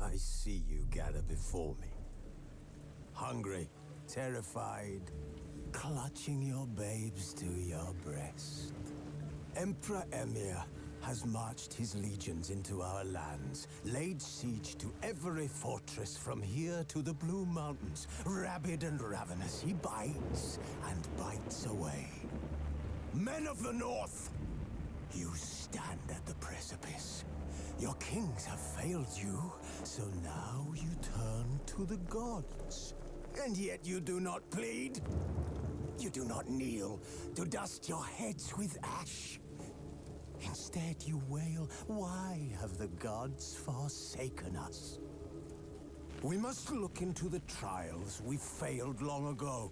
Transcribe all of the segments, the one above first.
I see you gather before me. Hungry, terrified, clutching your babes to your breast. Emperor Emir has marched his legions into our lands, laid siege to every fortress from here to the Blue Mountains. Rabid and ravenous, he bites and bites away. Men of the North, you stand at the precipice. Your kings have failed you, so now you turn to the gods. And yet you do not plead. You do not kneel to dust your heads with ash. Instead you wail, why have the gods forsaken us? We must look into the trials we failed long ago.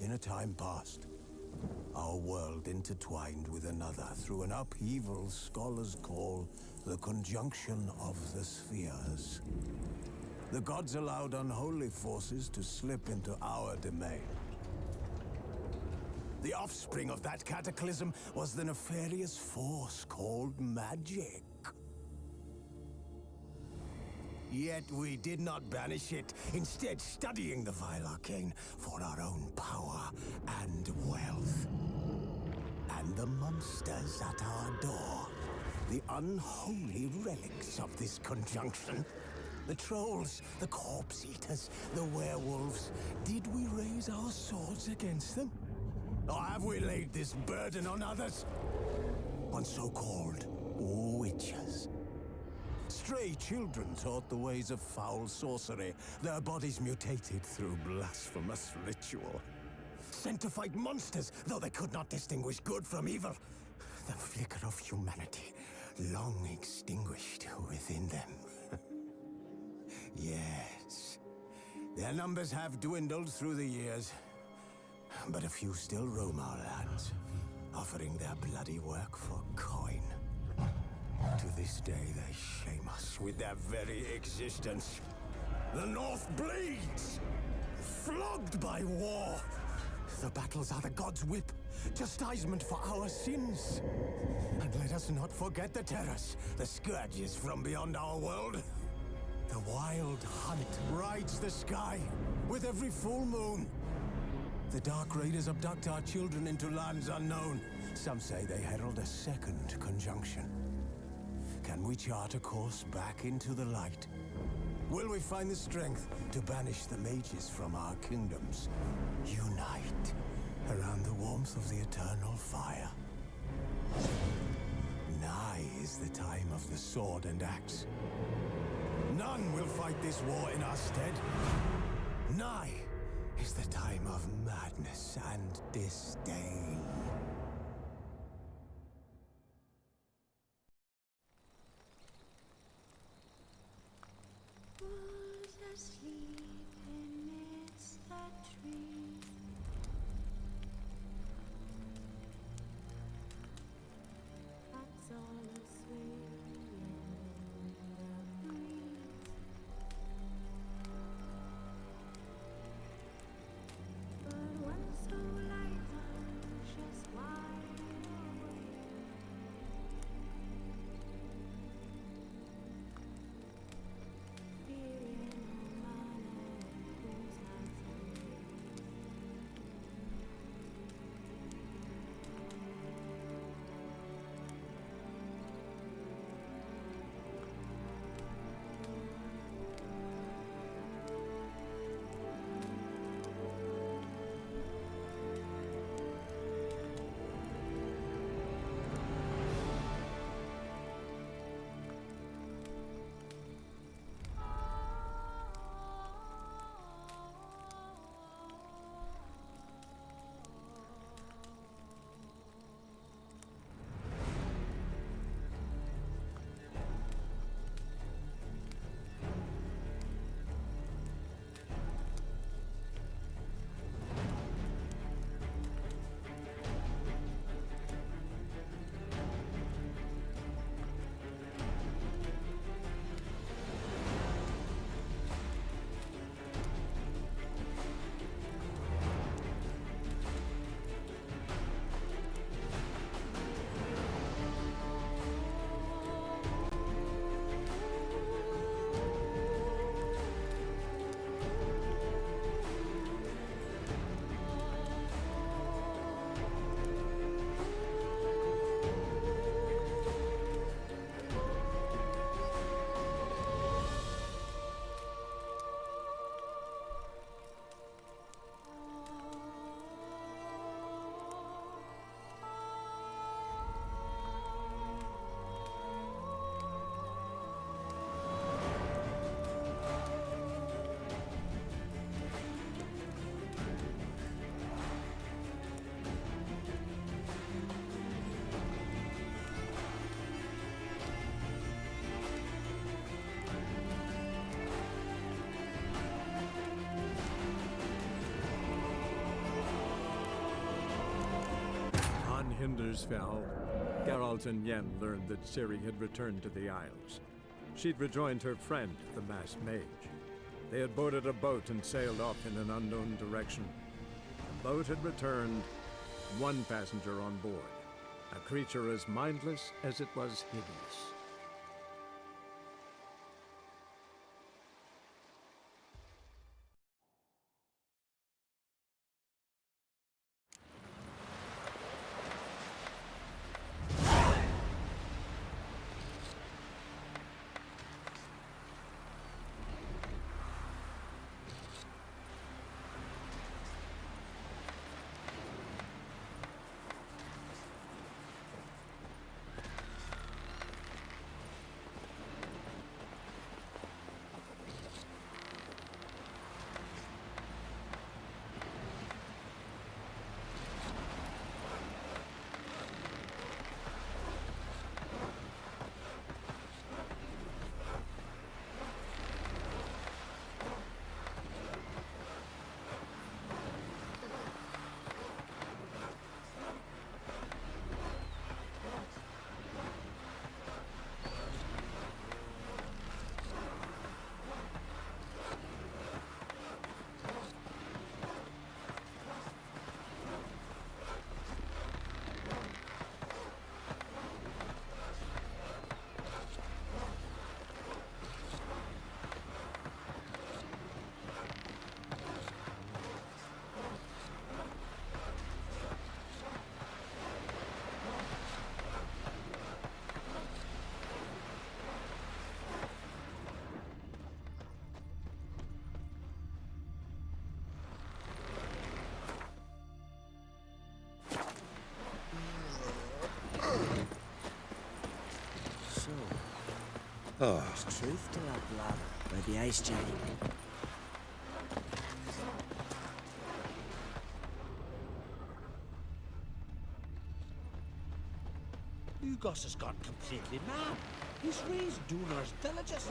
In a time past, our world intertwined with another through an upheaval scholars call the conjunction of the spheres. The gods allowed unholy forces to slip into our domain. The offspring of that cataclysm was the nefarious force called magic. Yet we did not banish it, instead studying the vile arcane for our own power and wealth. And the monsters at our door, the unholy relics of this conjunction. The trolls, the corpse eaters, the werewolves. Did we raise our swords against them? Or have we laid this burden on others? On so-called witches. Stray children taught the ways of foul sorcery, their bodies mutated through blasphemous ritual. Sent to fight monsters, though they could not distinguish good from evil. The flicker of humanity, long extinguished within them. Yes, their numbers have dwindled through the years, but a few still roam our lands, offering their bloody work for coin. To this day, they shame us with their very existence. The North bleeds, flogged by war. The battles are the gods' whip, chastisement for our sins. And let us not forget the terrors, the scourges from beyond our world. The wild hunt rides the sky with every full moon. The Dark Raiders abduct our children into lands unknown. Some say they herald a second conjunction. Can we chart a course back into the light? Will we find the strength to banish the mages from our kingdoms? Unite around the warmth of the eternal fire. Nigh is the time of the sword and axe. None will fight this war in our stead. Nigh is the time of madness and disdain. Wolves asleep amidst the trees. Cats all asleep in the breeze. But one so light on Hinders fell, Geralt and Yen learned that Ciri had returned to the Isles. She'd rejoined her friend, the masked mage. They had boarded a boat and sailed off in an unknown direction. The boat had returned, one passenger on board, a creature as mindless as it was hideous. There's truth to that blather by the ice giant. Ugos has gone completely mad. He's raised Dunar's villages.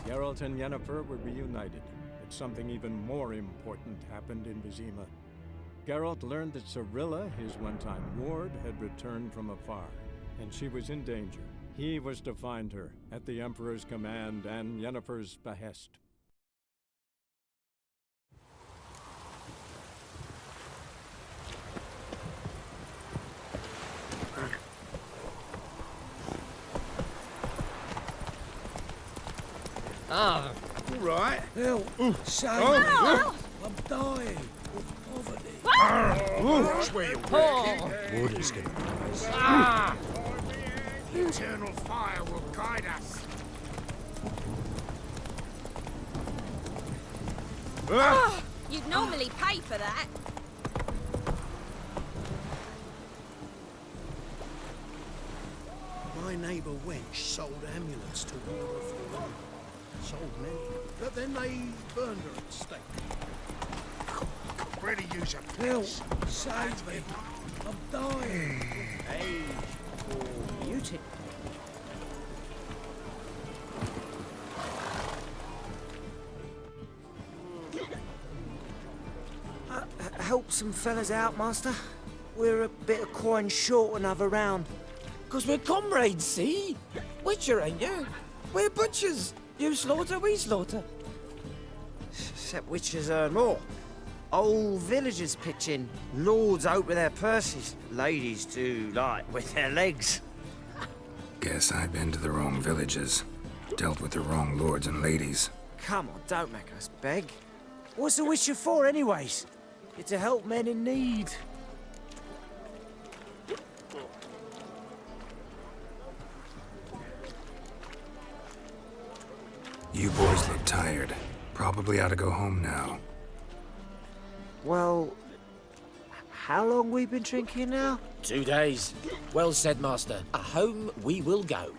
Geralt and Yennefer were reunited, but something even more important happened in Vizima. Geralt learned that Cirilla, his one-time ward, had returned from afar, and she was in danger. He was to find her, at the Emperor's command and Yennefer's behest. Ah, All right. Help! Save Oh. I'm dying of poverty. That's where you're oh, Water's gonna rise. ah, Eternal fire will guide us. oh, you'd normally pay for that. My neighbour Wench sold amulets to ward off the women. Sold many, but then they burned her at stake. Ready to use a Help! Save me! I'm dying! Age or beauty? Help some fellas out, master. We're a bit of coin short another round. 'Cause we're comrades, see? Witcher, ain't you? We're butchers. You slaughter, we slaughter. Except witches earn more. Old villagers pitch in. Lords out with their purses. Ladies do, like, with their legs. Guess I've been to the wrong villages. Dealt with the wrong lords and ladies. Come on, don't make us beg. What's the Witcher for, anyways? It's to help men in need. You boys look tired. Probably ought to go home now. Well, how long we been drinking now? 2 days. Well said, Master. Home we will go.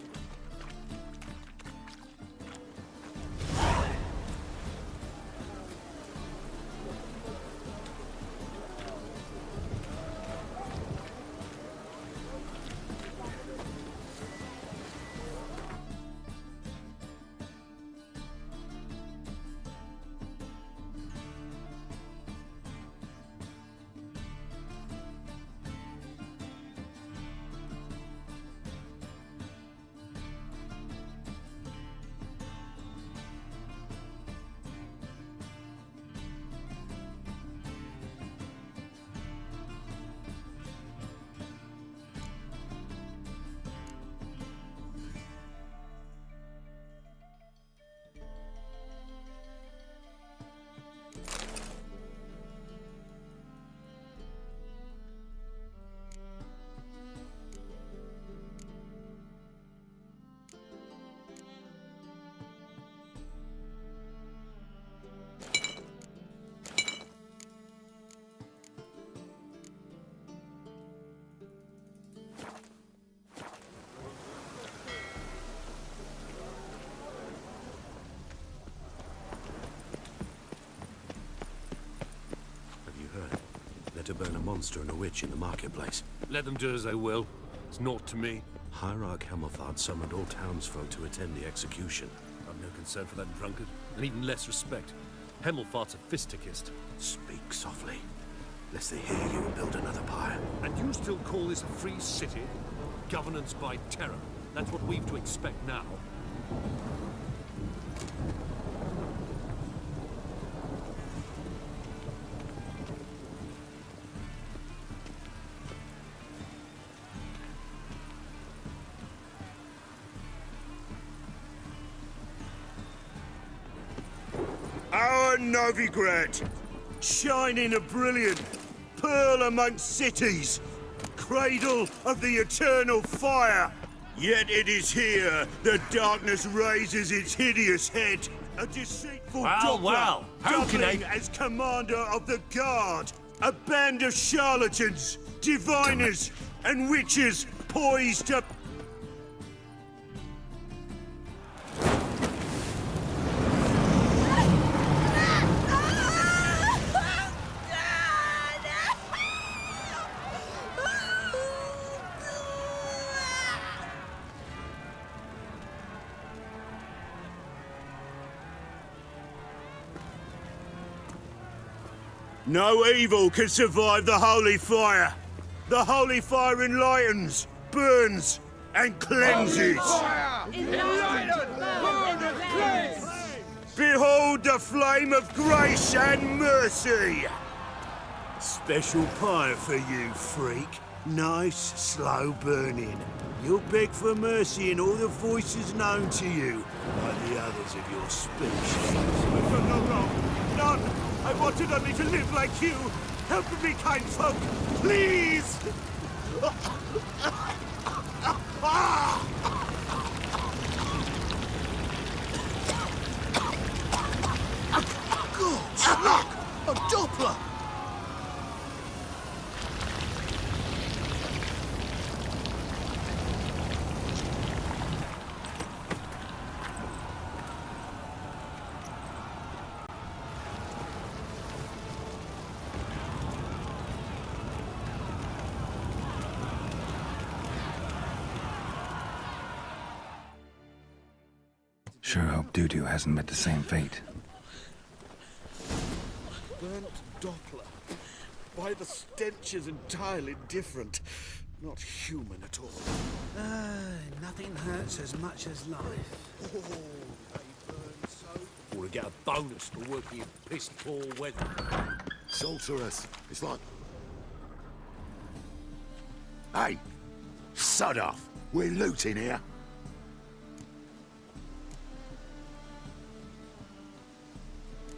To burn a monster and a witch in the marketplace. Let them do as they will. It's naught to me. Hierarch Hemmelfart summoned all townsfolk to attend the execution. I've no concern for that drunkard, and even less respect. Hemmelfart's a fisticist. Speak softly, lest they hear you and build another pyre. And you still call this a free city? Governance by terror. That's what we've to expect now. Our Novigrad, shining a brilliant pearl amongst cities, cradle of the eternal fire. Yet it is here the darkness raises its hideous head, a deceitful doppler, doubling as commander of the guard, a band of charlatans, diviners, and witches poised to... No evil can survive the holy fire. The holy fire enlightens, burns, and cleanses. Behold the flame of grace and mercy. Special pyre for you, freak. Nice, slow burning. You'll beg for mercy in all the voices known to you, like the others of your species. I've done no wrong. None. I wanted only to live like you. Help me, kind folk, please! God, look! A Doppler! Sure hope Dudu hasn't met the same fate. Burnt Doppler. Why, the stench is entirely different. Not human at all. Nothing hurts as much as life. Oh, they burn so... Or to get a bonus for working in piss-poor weather. Sorceress. It's like... Hey! Sod off! We're looting here.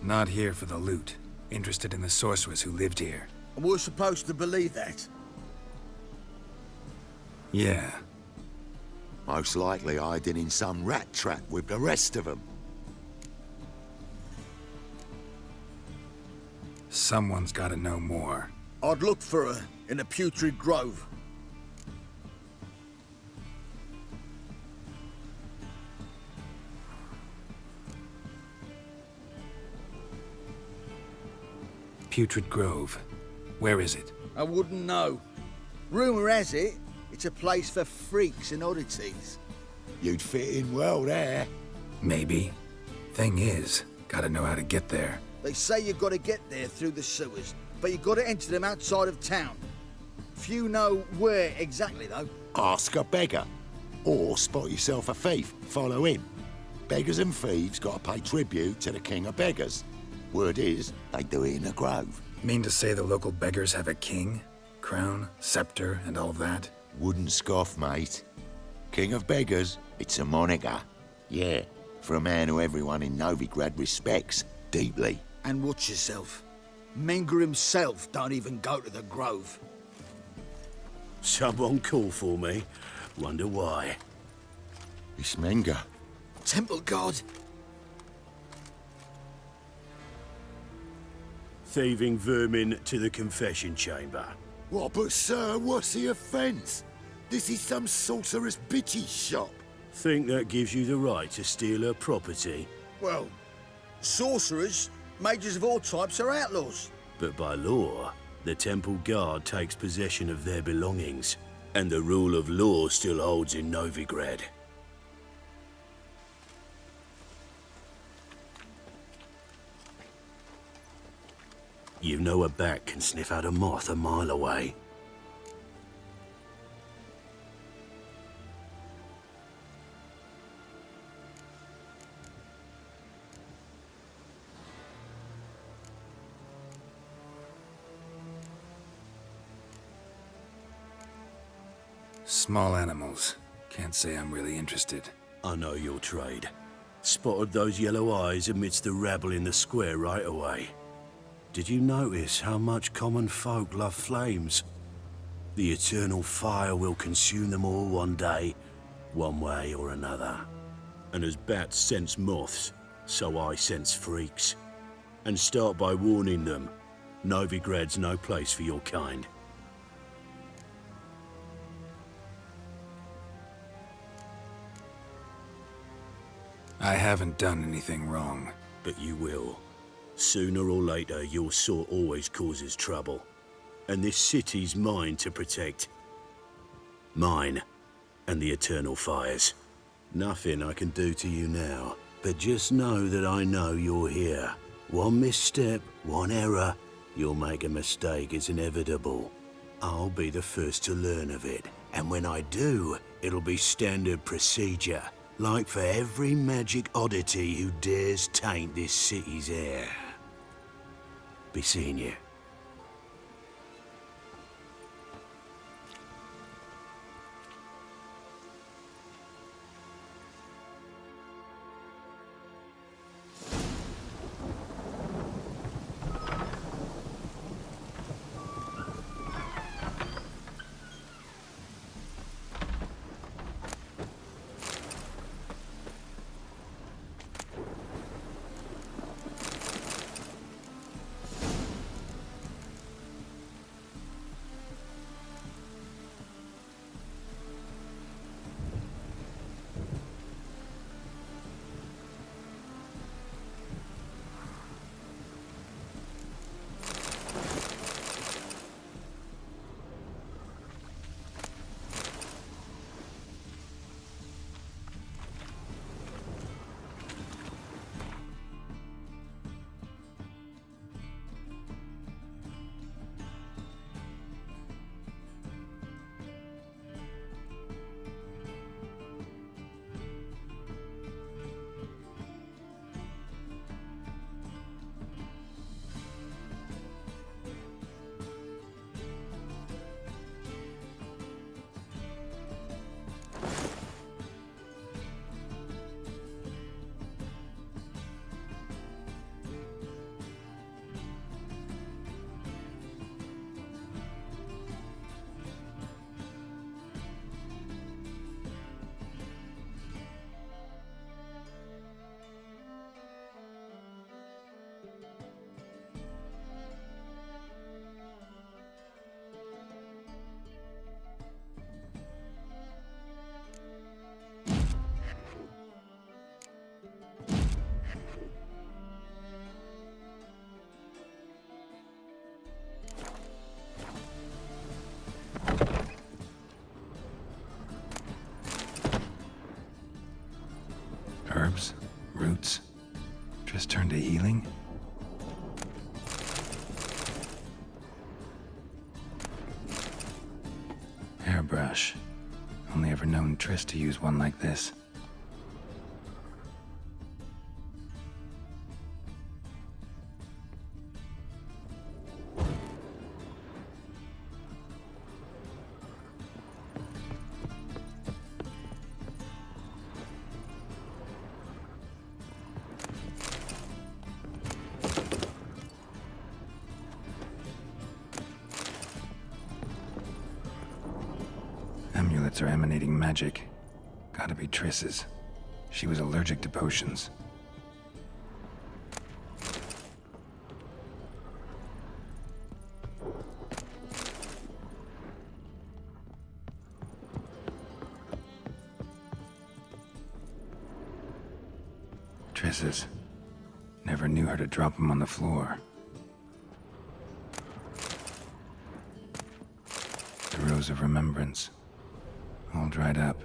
Not here for the loot. Interested in the sorceress who lived here. And we're supposed to believe that? Yeah. Most likely hiding in some rat trap with the rest of them. Someone's gotta know more. I'd look for her in the Putrid Grove. Putrid Grove. Where is it? I wouldn't know. Rumour has it, it's a place for freaks and oddities. You'd fit in well there. Maybe. Thing is, gotta know how to get there. They say you've got to get there through the sewers, but you've got to enter them outside of town. Few know where exactly, though. Ask a beggar. Or spot yourself a thief, follow him. Beggars and thieves gotta pay tribute to the king of beggars. Word is, they do it in the grove. Mean to say the local beggars have a king? Crown, scepter, and all that? Wouldn't scoff, mate. King of beggars, it's a moniker. Yeah, for a man who everyone in Novigrad respects deeply. And watch yourself. Menger himself don't even go to the grove. Someone call for me. Wonder why. It's Menger. Temple God. Thieving vermin to the confession chamber. What, but sir, what's the offence? This is some sorcerer's bitch's shop. Think that gives you the right to steal her property? Well, sorcerers, mages of all types are outlaws. But by law, the temple guard takes possession of their belongings, and the rule of law still holds in Novigrad. You know a bat can sniff out a moth a mile away. Small animals. Can't say I'm really interested. I know your trade. Spotted those yellow eyes amidst the rabble in the square right away. Did you notice how much common folk love flames? The eternal fire will consume them all one day, one way or another. And as bats sense moths, so I sense freaks. And start by warning them, Novigrad's no place for your kind. I haven't done anything wrong. But you will. Sooner or later, your sort always causes trouble. And this city's mine to protect. Mine and the eternal fires. Nothing I can do to you now, but just know that I know you're here. One misstep, one error, you'll make a mistake, it's inevitable. I'll be the first to learn of it, and when I do, it'll be standard procedure. Like for every magic oddity who dares taint this city's air. Be seeing you. Roots? Just turned to healing? Hairbrush. Only ever known Triss to use one like this. Amulets are emanating magic. Gotta be Triss's. She was allergic to potions. Triss's. Never knew her to drop them on the floor. The Rose of Remembrance. All dried up.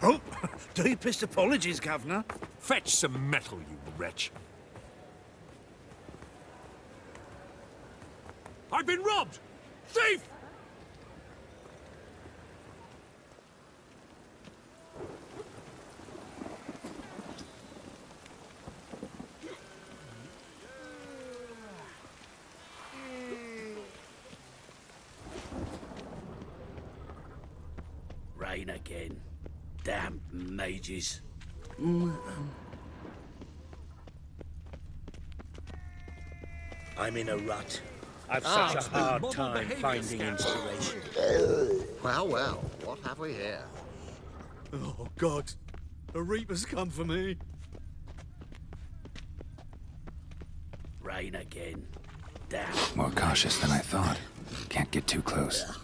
Oh, deepest apologies, Governor. Fetch some metal, you wretch. I've been robbed! Thief! Rain again. Damn mages. I'm in a rut. I've such a hard time finding inspiration. Well, well, what have we here? Oh, God. A Reaper's come for me. Rain again. Damn. More cautious than I thought. Can't get too close.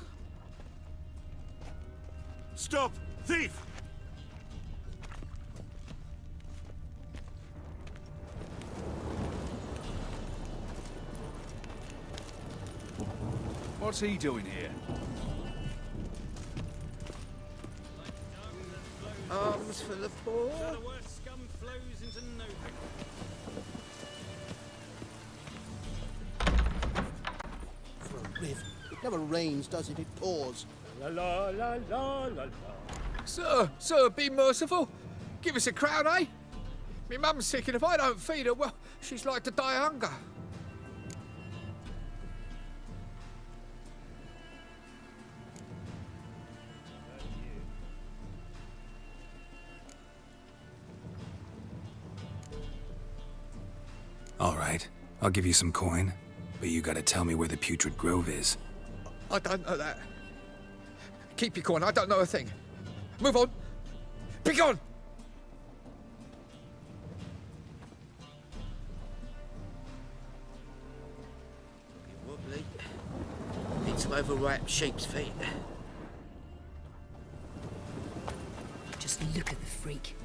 Stop! Thief! What's he doing here? Arms for the poor. For a rift. It never rains, does it? It pours. La la la la la la. Sir, be merciful. Give us a crown, eh? Me mum's sick, and if I don't feed her, well, she's like to die of hunger. All right, I'll give you some coin, but you gotta tell me where the Putrid Grove is. I don't know that. Keep your coin, I don't know a thing. Move on. Be gone! Wobbly. Need some overripe sheep's feet. Just look at the freak.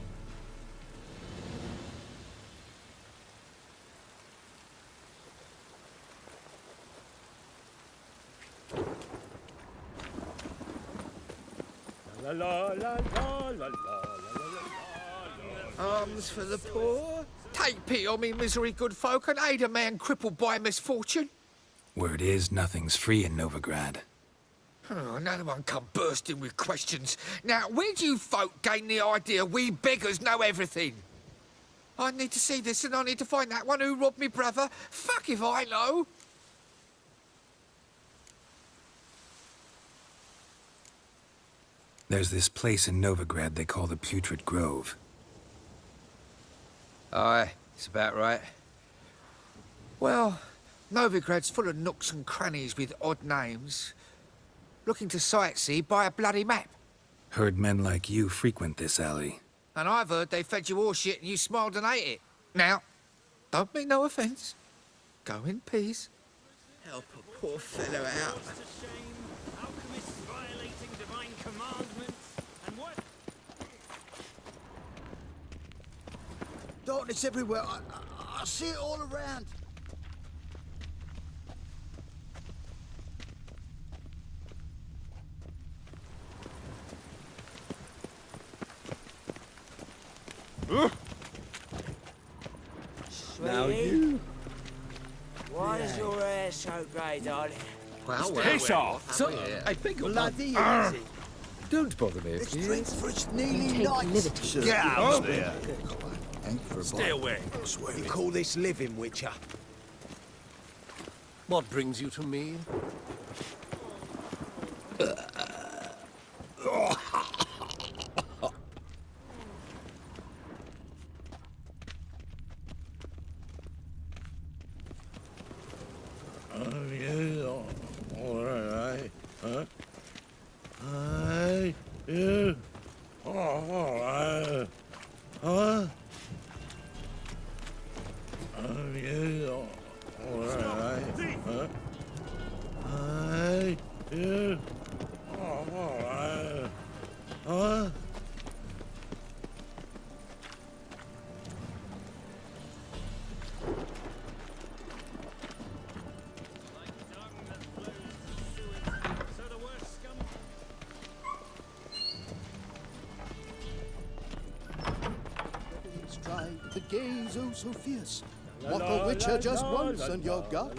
La la la la la la. Alms for the poor. Take pity on me, misery, good folk, and aid a man crippled by misfortune. Word is, nothing's free in Novigrad. Oh, another one come bursting with questions. Now, where do you folk gain the idea we beggars know everything? I need to see this, and I need to find that one who robbed me brother. Fuck if I know. There's this place in Novigrad they call the Putrid Grove. Aye, it's about right. Well, Novigrad's full of nooks and crannies with odd names. Looking to sightsee, buy a bloody map. Heard men like you frequent this alley. And I've heard they fed you all shit and you smiled and ate it. Now, don't mean no offence. Go in peace. Help a poor fellow out. Darkness everywhere. I see it all around. Now you. Why is your hair so grey, darling? Well, Piss off! So, I beg your Bloody pardon. easy. Don't bother me, It's please. drink for it's nearly Take night. liberty. Get out there. Stay away. You call this living, Witcher? What brings you to me? The gaze oh so fierce. What the Witcher just once and you're got.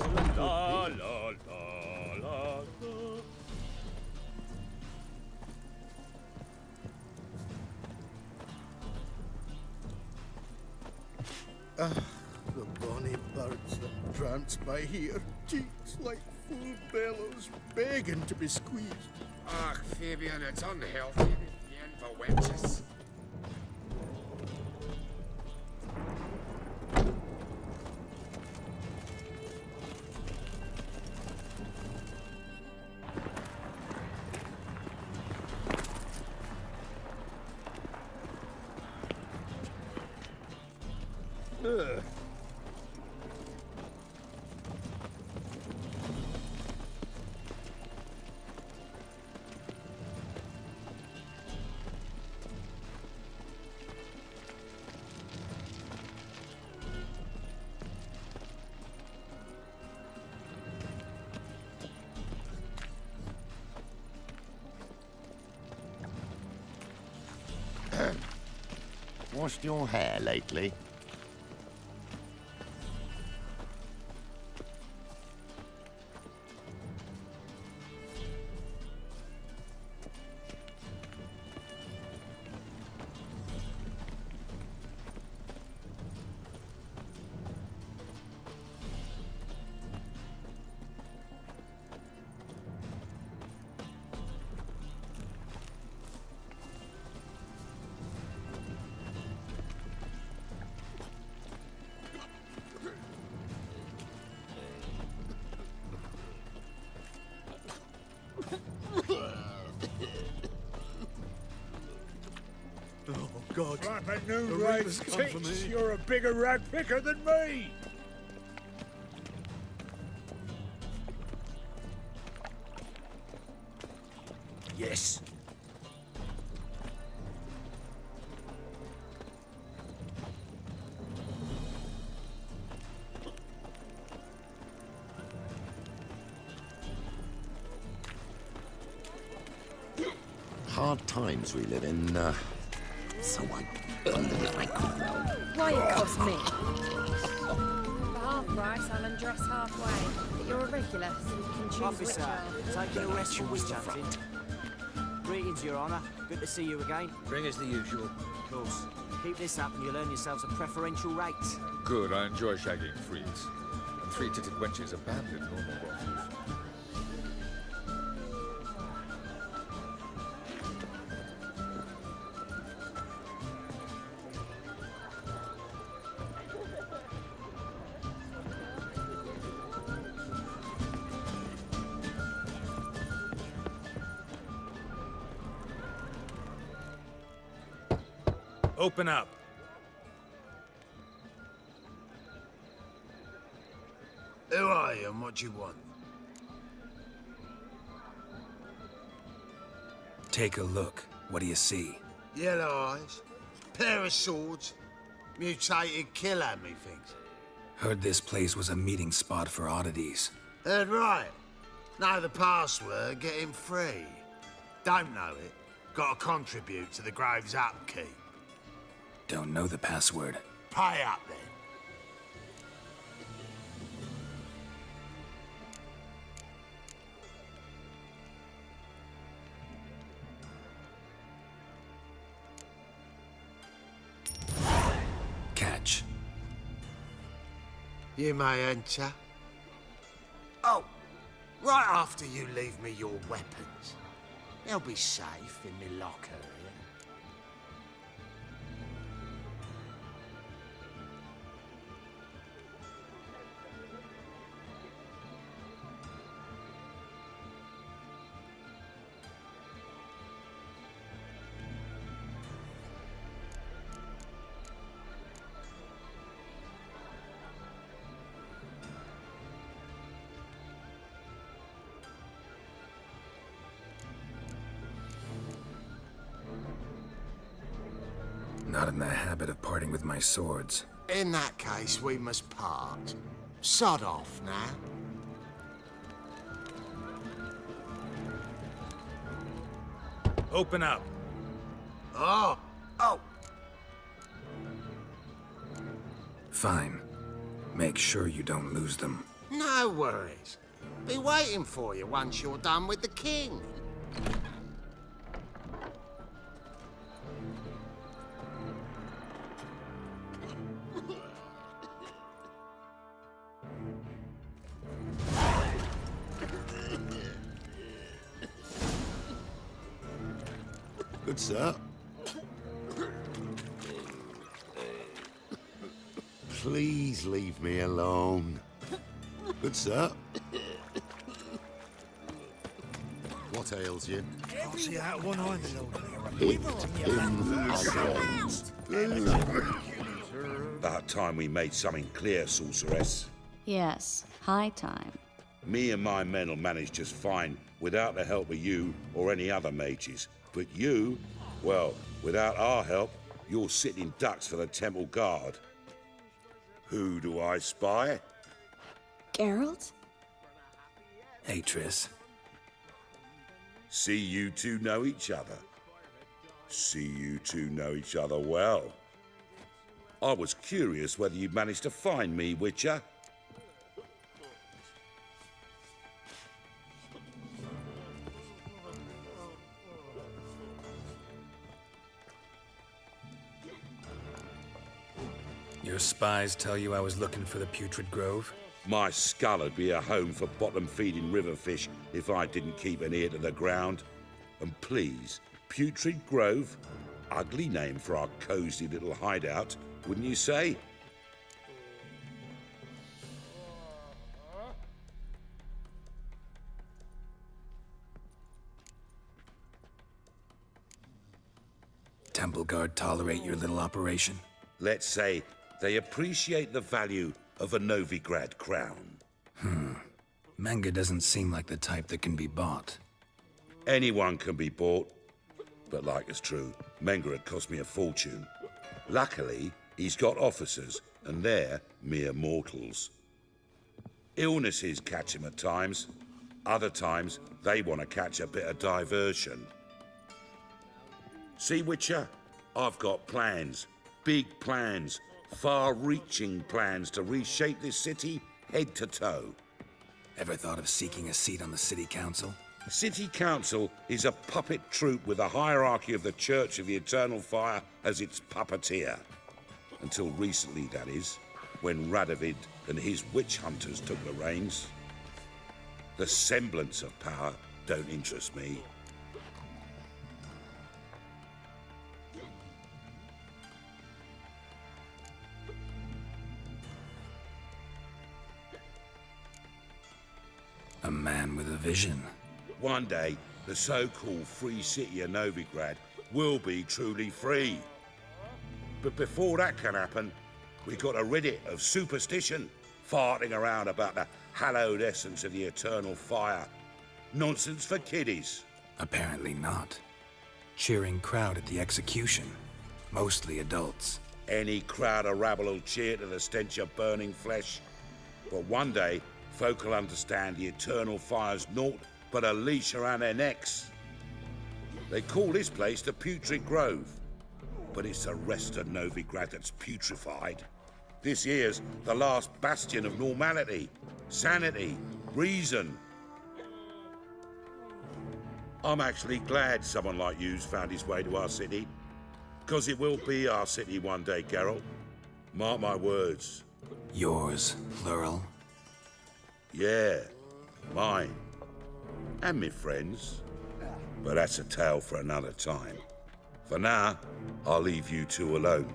The bonny birds that prance by here, cheeks like full bellows, begging to be squeezed. Ach, Fabian, it's unhealthy. The end for wenches. Washed your hair lately? Oh, God. Flapping new rags tits, you're a bigger rag picker than me! Yes. Hard times we live in. So I wondered if I could. Why it cost me? For half price, I'll undress halfway. But you're a regular, so you can choose which Officer, taking a rest from witch hunting. Greetings, Your Honour. Good to see you again. Bring us the usual. Of course. Keep this up and you'll earn yourselves a preferential rate. Good, I enjoy shagging freaks. And three-titted wenches abandon normal waffles. Open up. Who are you and what do you want? Take a look. What do you see? Yellow eyes, pair of swords, mutated killer, methinks. Heard this place was a meeting spot for oddities. Heard right. Know the password, get him free. Don't know it, gotta contribute to the Grove's upkeep. Don't know the password. Pay up then. Catch. You may enter. Oh, right after you leave me your weapons. They'll be safe in my locker here. Not in the habit of parting with my swords. In that case, we must part. Sod off now. Open up. Oh! Fine. Make sure you don't lose them. No worries. Be waiting for you once you're done with the king. Good, sir. Please leave me alone. Good, sir. What ails you? Can't see out one eye, About time we made something clear, sorceress. Yes, high time. Me and my men will manage just fine without the help of you or any other mages. But you, well, without our help, you're sitting ducks for the temple guard. Who do I spy? Geralt? Hey, Triss. See you two know each other. See you two know each other well. I was curious whether you'd managed to find me, Witcher. Your spies tell you I was looking for the Putrid Grove? My skull would be a home for bottom-feeding river fish if I didn't keep an ear to the ground. And please, Putrid Grove? Ugly name for our cosy little hideout, wouldn't you say? Temple Guard tolerate your little operation? Let's say they appreciate the value of a Novigrad crown. Manga doesn't seem like the type that can be bought. Anyone can be bought. But like it's true, Menga had cost me a fortune. Luckily, he's got officers, and they're mere mortals. Illnesses catch him at times. Other times, they want to catch a bit of diversion. See, Witcher? I've got plans, big plans, far-reaching plans to reshape this city head to toe. Ever thought of seeking a seat on the city council? City Council is a puppet troupe with the hierarchy of the Church of the Eternal Fire as its puppeteer. Until recently, that is, when Radovid and his witch hunters took the reins. The semblance of power don't interest me. A man with a vision. One day, the so-called free city of Novigrad will be truly free. But before that can happen, we got to rid it of superstition, farting around about the hallowed essence of the eternal fire. Nonsense for kiddies. Apparently not. Cheering crowd at the execution. Mostly adults. Any crowd of rabble will cheer to the stench of burning flesh. But one day, folk will understand the eternal fire's naught but a leash around their necks. They call this place the Putrid Grove, but it's the rest of Novigrad that's putrefied. This here's the last bastion of normality, sanity, reason. I'm actually glad someone like you's found his way to our city, because it will be our city one day, Geralt. Mark my words. Yours, plural. Yeah, mine. And me friends. But that's a tale for another time. For now, I'll leave you two alone.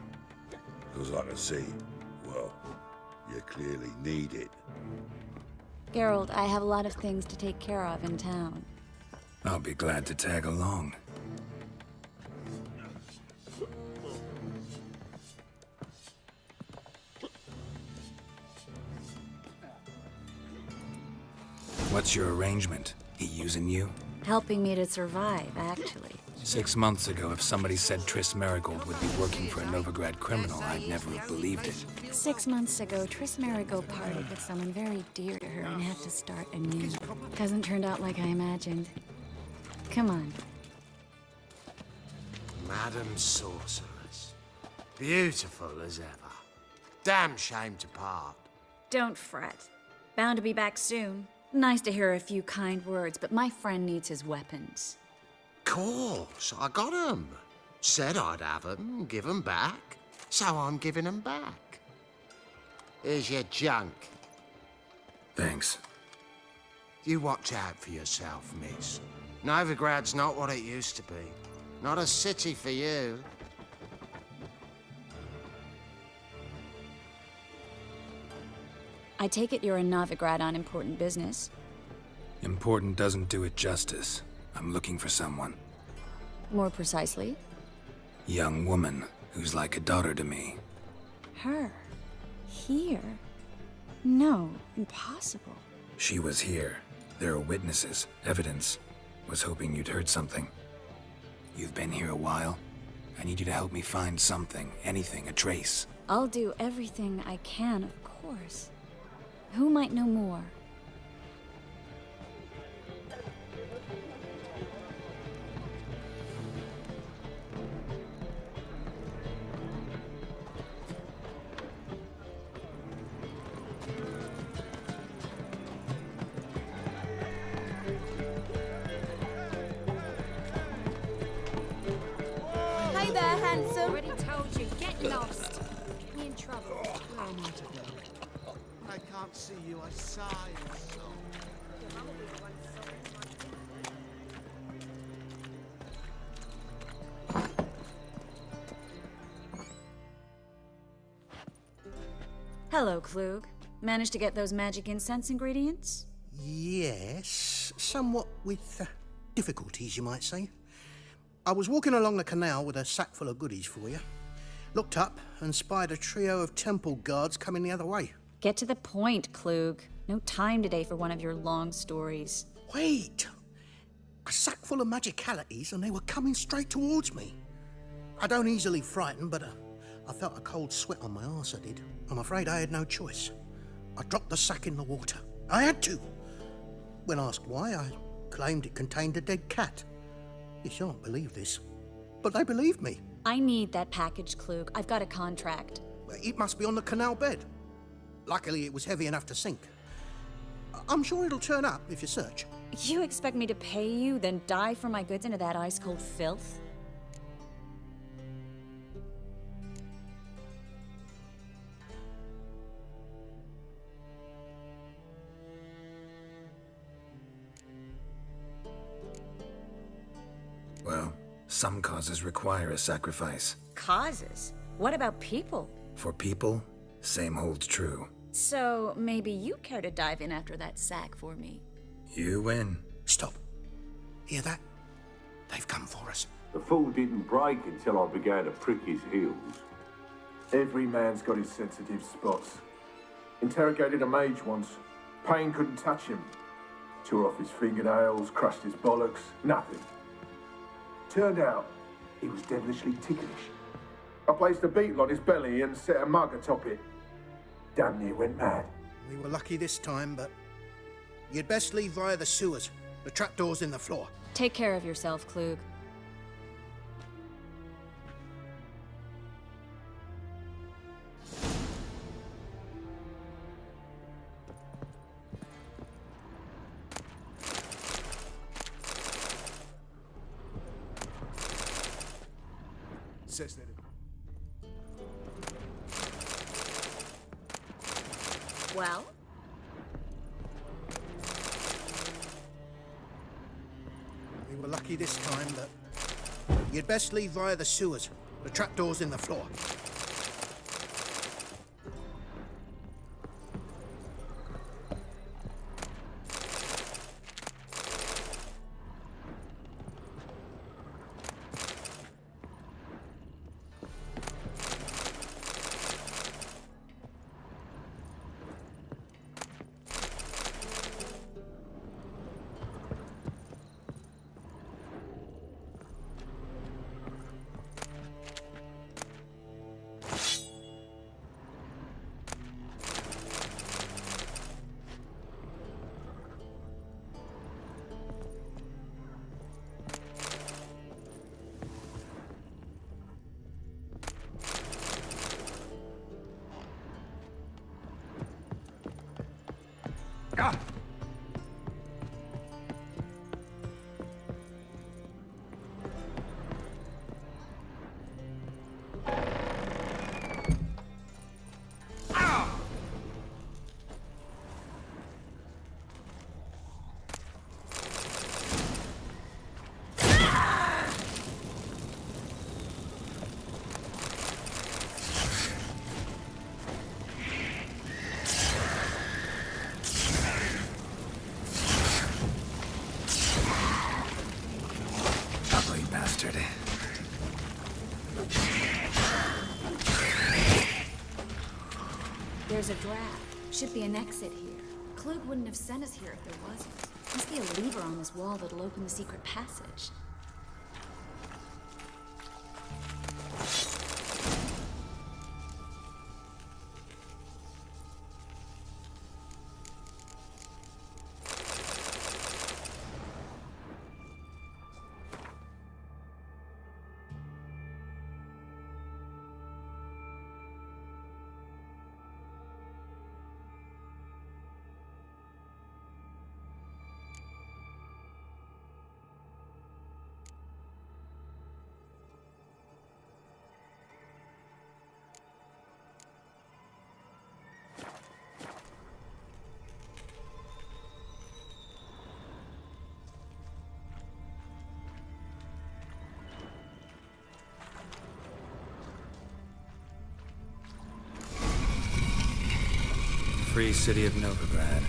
Because I can see, well, you clearly need it. Geralt, I have a lot of things to take care of in town. I'll be glad to tag along. What's your arrangement? He using you? Helping me to survive, actually. 6 months ago, if somebody said Triss Marigold would be working for a Novigrad criminal, I'd never have believed it. 6 months ago, Triss Marigold parted with someone very dear to her and had to start anew. Hasn't turned out like I imagined. Come on. Madam Sorceress. Beautiful as ever. Damn shame to part. Don't fret. Bound to be back soon. Nice to hear a few kind words, but my friend needs his weapons. Course, I got 'em. Said I'd have 'em, give 'em back. So I'm giving 'em back. Here's your junk. Thanks. You watch out for yourself, miss. Novigrad's not what it used to be. Not a city for you. I take it you're in Novigrad on important business. Important doesn't do it justice. I'm looking for someone. More precisely? Young woman who's like a daughter to me. Her? Here? No, impossible. She was here. There are witnesses, evidence. Was hoping you'd heard something. You've been here a while. I need you to help me find something, anything, a trace. I'll do everything I can, of course. Who might know more? Hey there, handsome. Already told you, get lost. Get me in trouble. I can't see you, I sigh so. Hello, Klug. Managed to get those magic incense ingredients? Yes, somewhat with difficulties, you might say. I was walking along the canal with a sack full of goodies for you. Looked up and spied a trio of temple guards coming the other way. Get to the point, Klug. No time today for one of your long stories. Wait! A sack full of magicalities and they were coming straight towards me. I don't easily frighten, but I felt a cold sweat on my arse, I did. I'm afraid I had no choice. I dropped the sack in the water. I had to. When asked why, I claimed it contained a dead cat. You shan't believe this, but they believed me. I need that package, Klug. I've got a contract. It must be on the canal bed. Luckily, it was heavy enough to sink. I'm sure it'll turn up if you search. You expect me to pay you, then dive for my goods into that ice-cold filth? Well, some causes require a sacrifice. Causes? What about people? For people, same holds true. So, maybe you care to dive in after that sack for me? You win. Stop. Hear that? They've come for us. The fall didn't break until I began to prick his heels. Every man's got his sensitive spots. Interrogated a mage once. Pain couldn't touch him. Tore off his fingernails, crushed his bollocks, nothing. Turned out, he was devilishly ticklish. I placed a beetle on his belly and set a mug atop it. Damn near went mad. We were lucky this time, but you'd best leave via the sewers. The trapdoor's in the floor. Take care of yourself, Klug. Says that. Well? We were lucky this time, but you'd best leave via the sewers. The trapdoor's in the floor. Ah! There's a draft. Should be an exit here. Klug wouldn't have sent us here if there wasn't. Must be a lever on this wall that'll open the secret passage. Free City of Novigrad.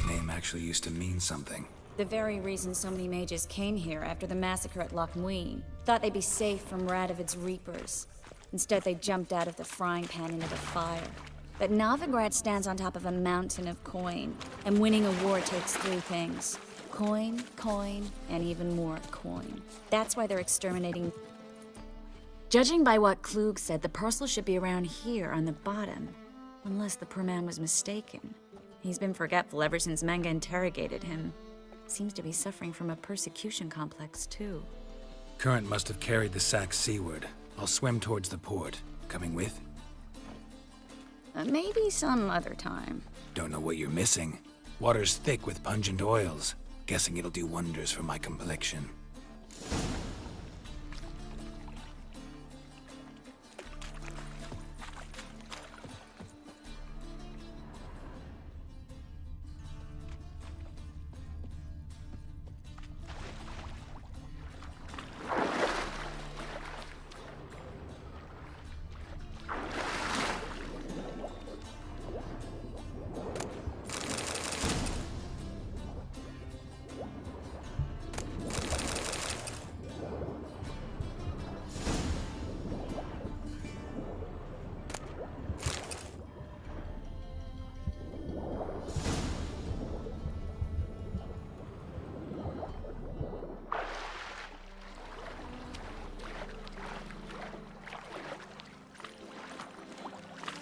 Name actually used to mean something. The very reason so many mages came here after the massacre at Loch Muin. Thought they'd be safe from Radovid's reapers. Instead, they jumped out of the frying pan into the fire. But Novigrad stands on top of a mountain of coin, and winning a war takes three things. Coin, coin, and even more coin. That's why they're exterminating. Judging by what Klug said, the parcel should be around here on the bottom. Unless the poor man was mistaken. He's been forgetful ever since Manga interrogated him. Seems to be suffering from a persecution complex, too. Current must have carried the sack seaward. I'll swim towards the port. Coming with? Maybe some other time. Don't know what you're missing. Water's thick with pungent oils. Guessing it'll do wonders for my complexion.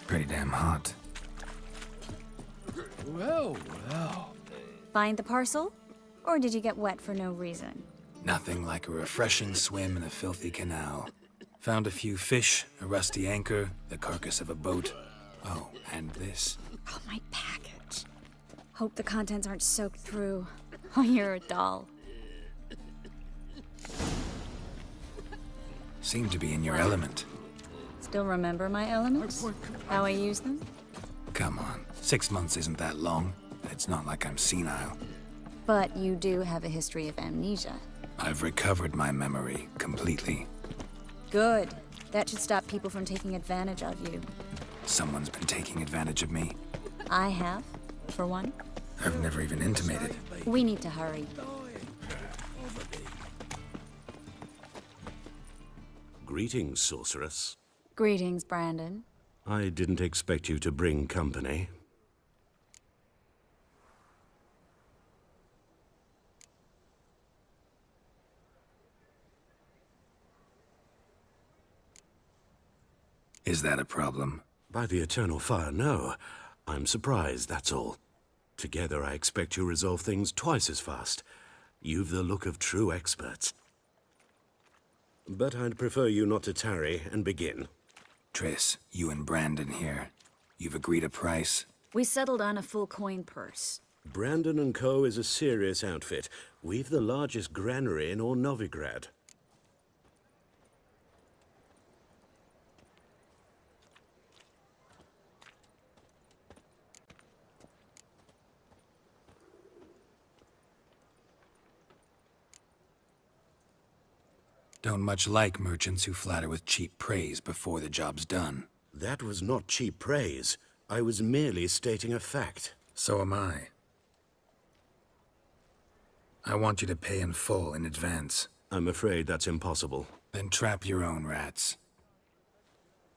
Pretty damn hot. Well. Find the parcel? Or did you get wet for no reason? Nothing like a refreshing swim in a filthy canal. Found a few fish, a rusty anchor, the carcass of a boat. Oh, and this. Oh, my package. Hope the contents aren't soaked through. Oh, you're a doll. Seem to be in your element. Still remember my elements? How I use them? Come on, 6 months isn't that long. It's not like I'm senile. But you do have a history of amnesia. I've recovered my memory completely. Good. That should stop people from taking advantage of you. Someone's been taking advantage of me. I have, for one. I've never even intimated. We need to hurry. Greetings, sorceress. Greetings, Brandon. I didn't expect you to bring company. Is that a problem? By the eternal fire, no. I'm surprised, that's all. Together, I expect you resolve things twice as fast. You've the look of true experts. But I'd prefer you not to tarry and begin. Triss, you and Brandon here. You've agreed a price? We settled on a full coin purse. Brandon & Co. is a serious outfit. We've the largest granary in all Novigrad. Don't much like merchants who flatter with cheap praise before the job's done. That was not cheap praise. I was merely stating a fact. So am I. I want you to pay in full in advance. I'm afraid that's impossible. Then trap your own rats.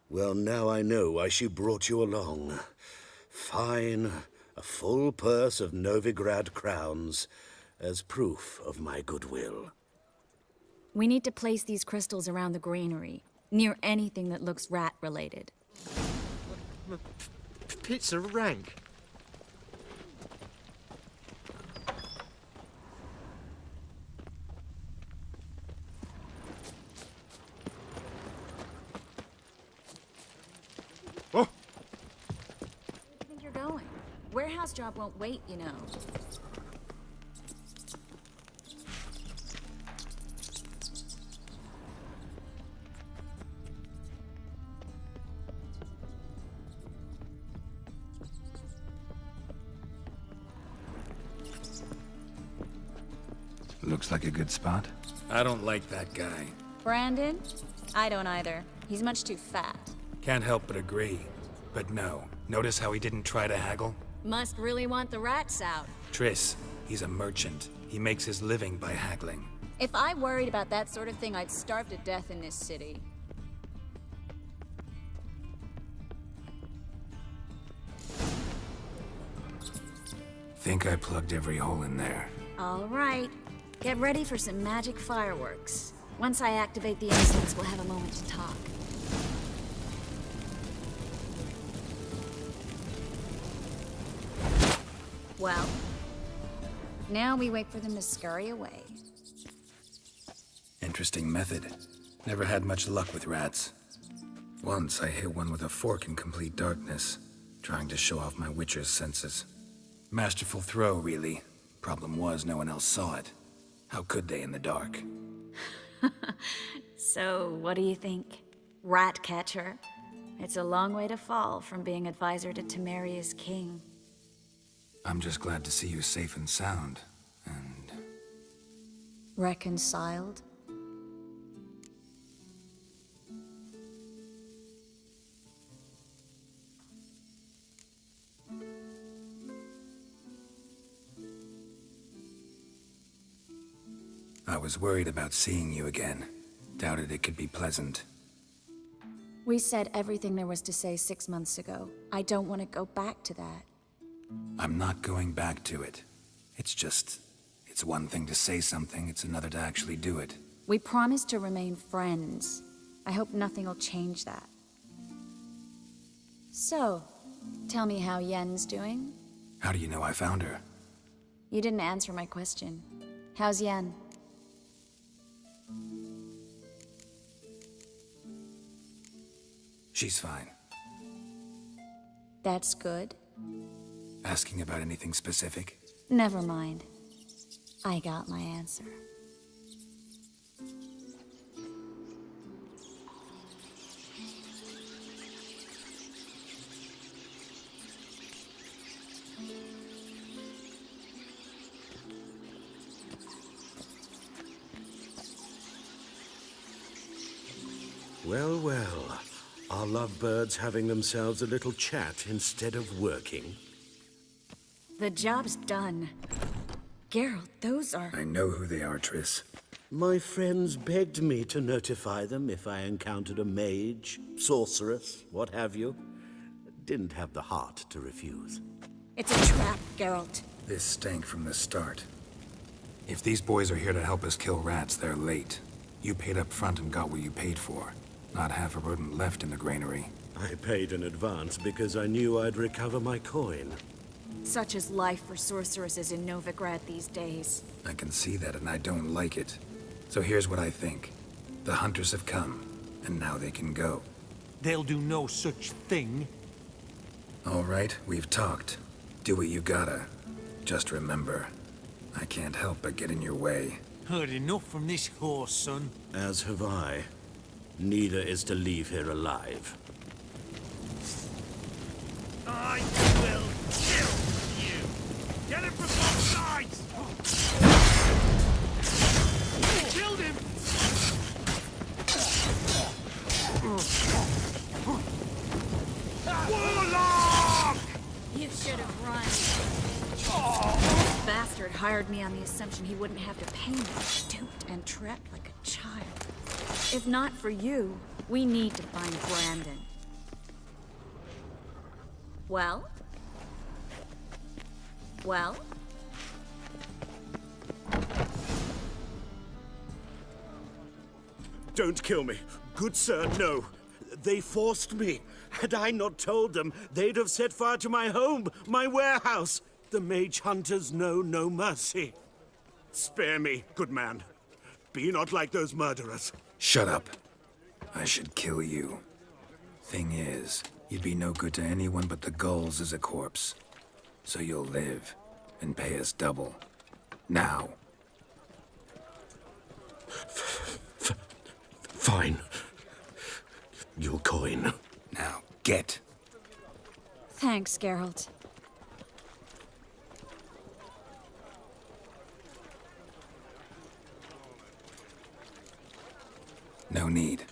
Well, now I know why she brought you along. Fine. A full purse of Novigrad crowns as proof of my goodwill. We need to place these crystals around the granary, near anything that looks rat-related. Pizza rank. Where do you think you're going? Warehouse job won't wait, you know. Looks like a good spot. I don't like that guy. Brandon? I don't either. He's much too fat. Can't help but agree. But no. Notice how he didn't try to haggle? Must really want the rats out. Triss, he's a merchant. He makes his living by haggling. If I worried about that sort of thing, I'd starve to death in this city. Think I plugged every hole in there. All right. Get ready for some magic fireworks. Once I activate the incense, we'll have a moment to talk. Well, now we wait for them to scurry away. Interesting method. Never had much luck with rats. Once I hit one with a fork in complete darkness, trying to show off my witcher's senses. Masterful throw, really. Problem was, no one else saw it. How could they in the dark? So, what do you think? Rat catcher? It's a long way to fall from being advisor to Temeria's king. I'm just glad to see you safe and sound, and... Reconciled? I was worried about seeing you again. Doubted it could be pleasant. We said everything there was to say 6 months ago. I don't want to go back to that. I'm not going back to it. It's one thing to say something, it's another to actually do it. We promised to remain friends. I hope nothing will change that. So, tell me how Yen's doing? How do you know I found her? You didn't answer my question. How's Yen? She's fine. That's good. Asking about anything specific? Never mind. I got my answer. Well, well. Are lovebirds having themselves a little chat instead of working? The job's done. Geralt, those are... I know who they are, Triss. My friends begged me to notify them if I encountered a mage, sorceress, what have you. Didn't have the heart to refuse. It's a trap, Geralt. This stank from the start. If these boys are here to help us kill rats, they're late. You paid up front and got what you paid for. Not half a rodent left in the granary. I paid in advance because I knew I'd recover my coin. Such is life for sorceresses in Novigrad these days. I can see that, and I don't like it. So here's what I think. The hunters have come, and now they can go. They'll do no such thing. All right, we've talked. Do what you gotta. Just remember, I can't help but get in your way. Heard enough from this horse, son. As have I. Neither is to leave here alive. I will kill you! Get him from both sides! Killed him! Warlock! You should have run. Bastard hired me on the assumption he wouldn't have to pay me. Duped and trapped like a child. If not for you, we need to find Brandon. Well? Well? Don't kill me. Good sir, no. They forced me. Had I not told them, they'd have set fire to my home, my warehouse. The mage hunters know no mercy. Spare me, good man. Be not like those murderers. Shut up. I should kill you. Thing is, you'd be no good to anyone but the gulls as a corpse. So you'll live, and pay us double. Now. Fine. Your coin. Now, get. Thanks, Geralt. No need.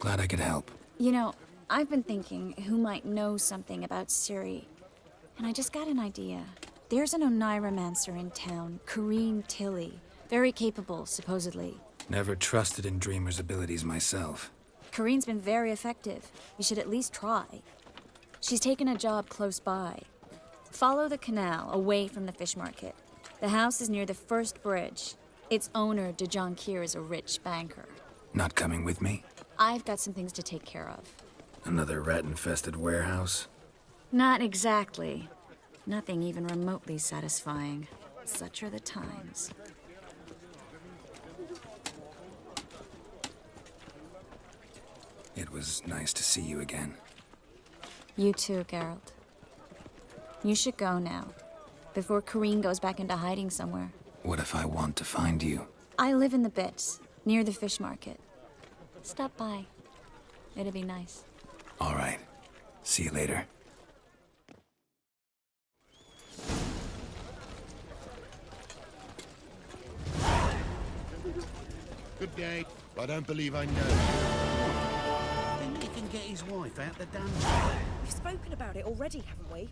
Glad I could help. You know, I've been thinking who might know something about Ciri. And I just got an idea. There's an Oneiromancer in town, Corrine Tilly. Very capable, supposedly. Never trusted in Dreamer's abilities myself. Corrine's been very effective. You should at least try. She's taken a job close by. Follow the canal, away from the fish market. The house is near the first bridge. Its owner, de Jonquier, is a rich banker. Not coming with me? I've got some things to take care of. Another rat-infested warehouse? Not exactly. Nothing even remotely satisfying. Such are the times. It was nice to see you again. You too, Geralt. You should go now, before Kareen goes back into hiding somewhere. What if I want to find you? I live in the Bits, near the fish market. Stop by. It'd be nice. All right. See you later. Good day. I don't believe I know. Think he can get his wife out the dungeon? We've spoken about it already, haven't we?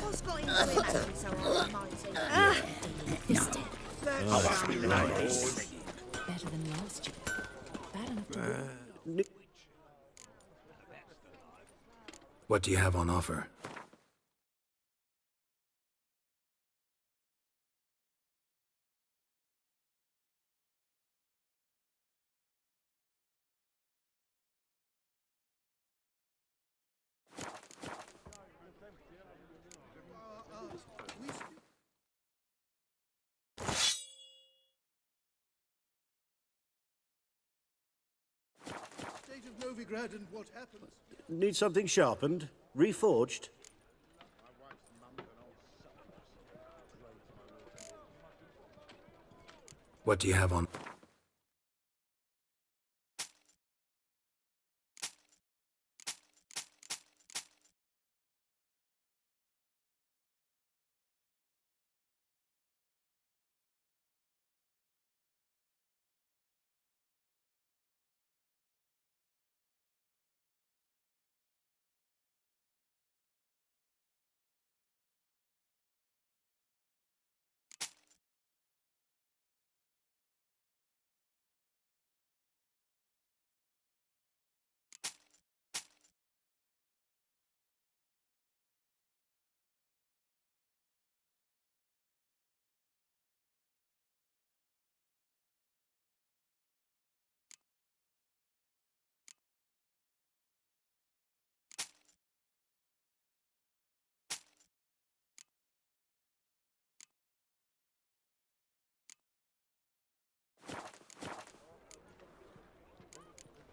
What's got into him acting so almighty? Fisted. Nice. Better than last year. Bad enough to What do you have on offer? State of Novigrad and what happens? Need something sharpened? Reforged? What do you have on?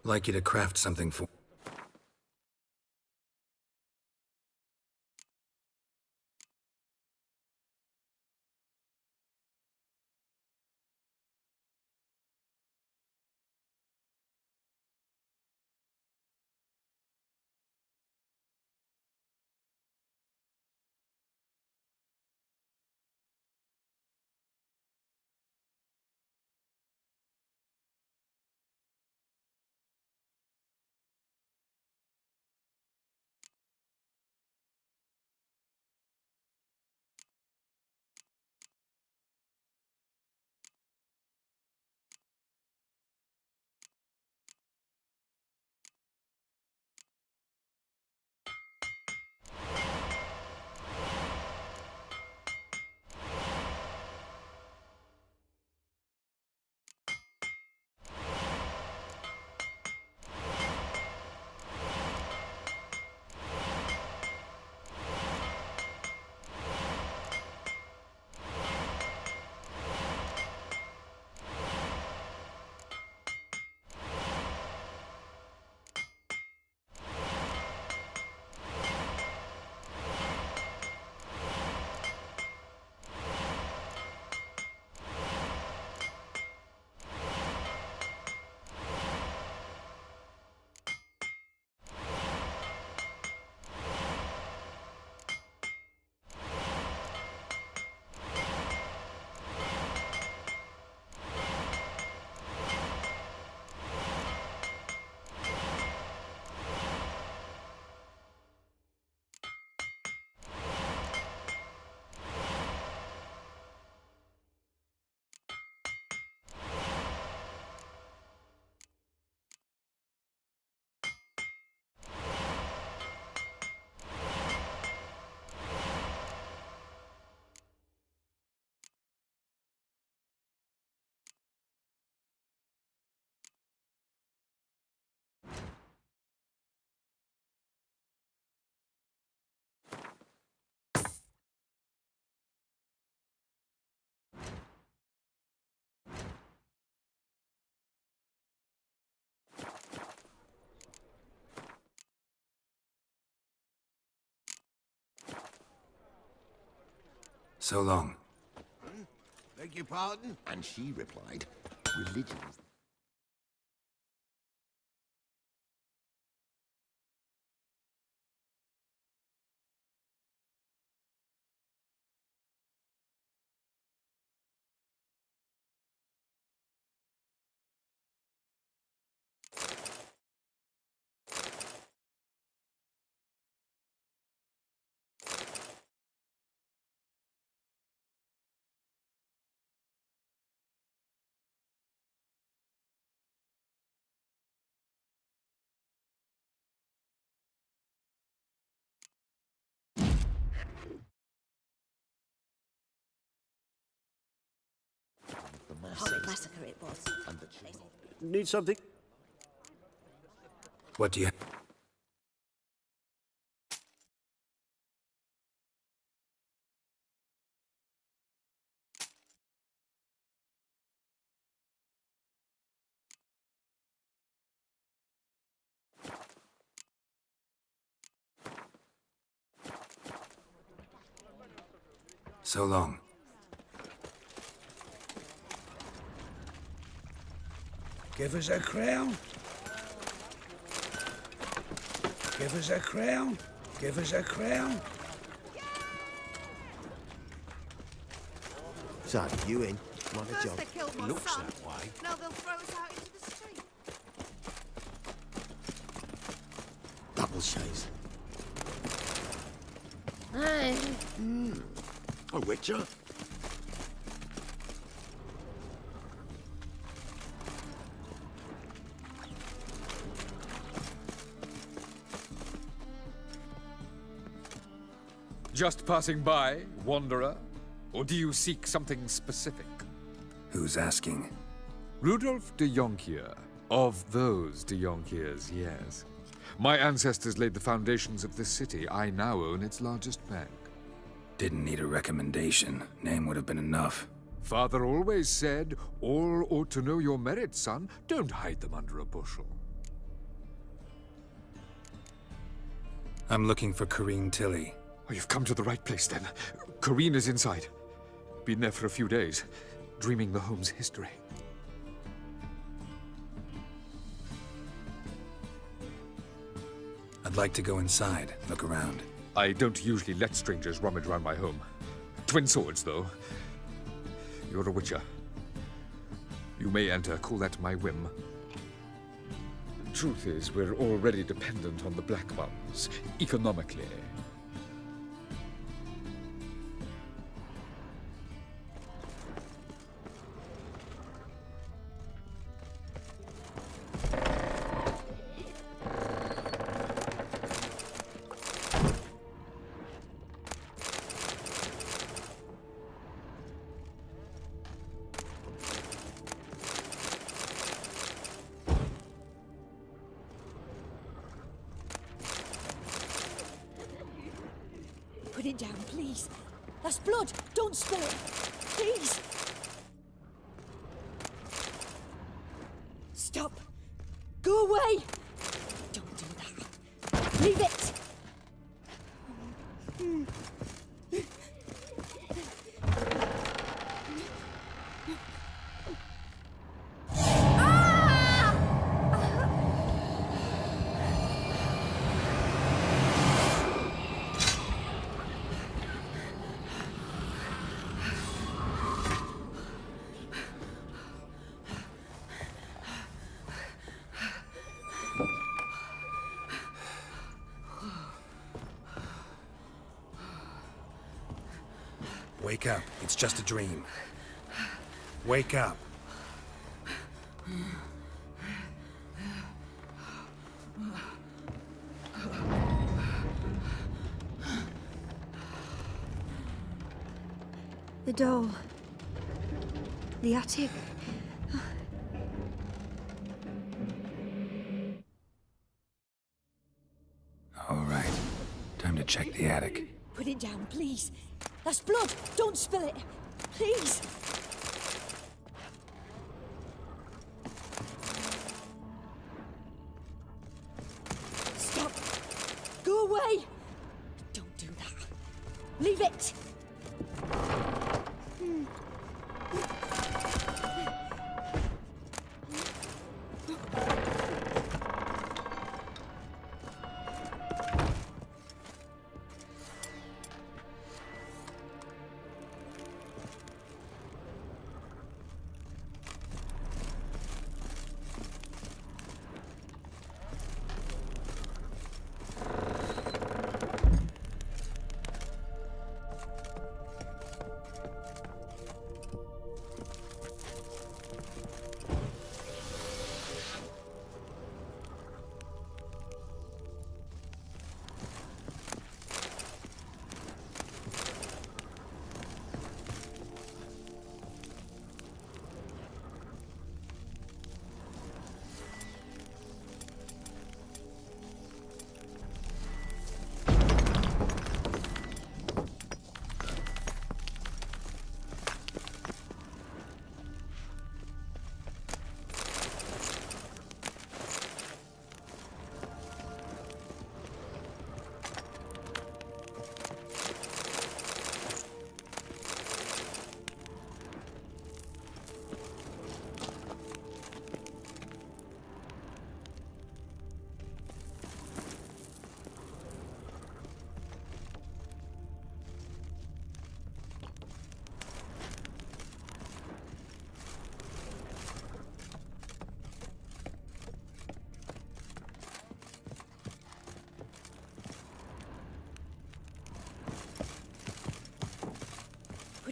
Like you to craft something for... So long. Beg your pardon? And she replied, religion is... Horrid massacre it was. Need something? What do you... So long. Give us a crown. Give us a crown. Give us a crown. So, you in? Want a First job? they killed my Looks son. that way. Now they'll throw us out into the street. Double shades. Hey. A witcher? Just passing by, wanderer? Or do you seek something specific? Who's asking? Rudolf de Jonkier. Of those de Jonkiers, yes. My ancestors laid the foundations of this city. I now own its largest bank. Didn't need a recommendation. Name would have been enough. Father always said, all ought to know your merits, son. Don't hide them under a bushel. I'm looking for Corrine Tilly. Oh, you've come to the right place, then. Corrine is inside. Been there for a few days, dreaming the home's history. I'd like to go inside, look around. I don't usually let strangers rummage around my home. Twin swords, though. You're a witcher. You may enter, call at my whim. Truth is, we're already dependent on the Black Ones, economically. Put it down, please. That's blood. Don't spill it. Please. Stop. Go away. Don't do that. Leave it. Wake up. It's just a dream. Wake up. The doll. The attic. All right. Time to check the attic. Put it down, please. That's blood. Don't spill it. Please. Stop. Go away. Don't do that. Leave it.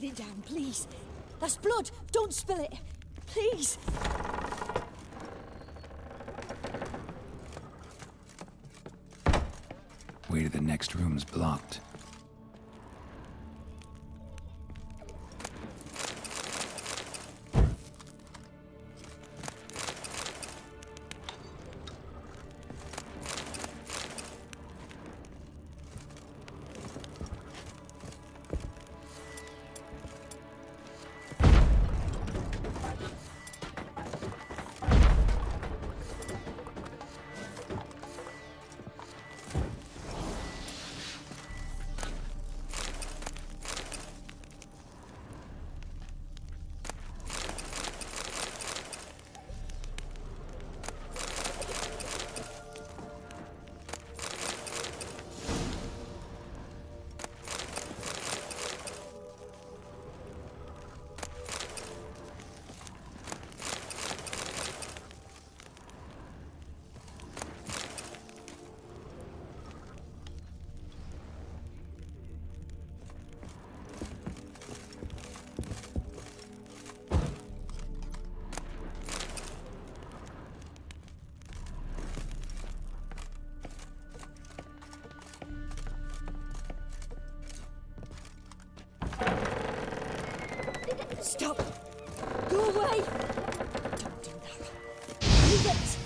Put it down, please. That's blood. Don't spill it. Please. Way to the next room's blocked. Stop! Go away! Don't do that. Leave it!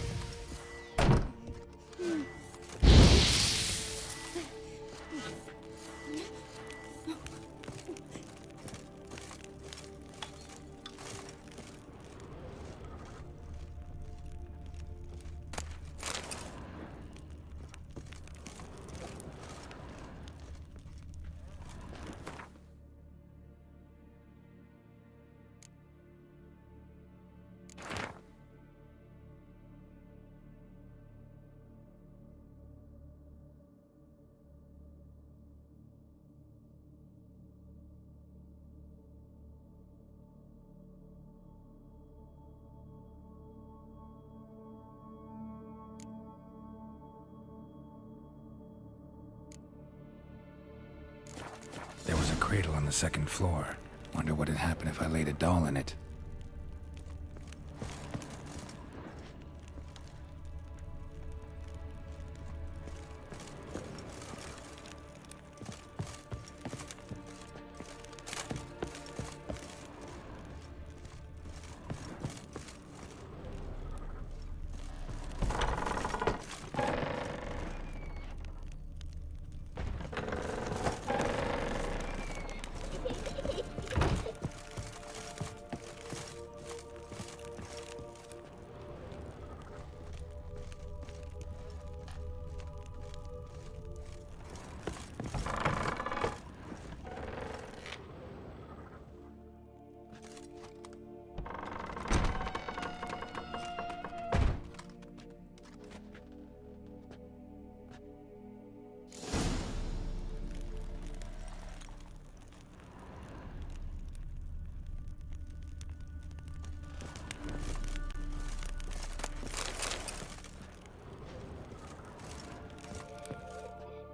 There was a cradle on the second floor. Wonder what had happened if I laid a doll in it.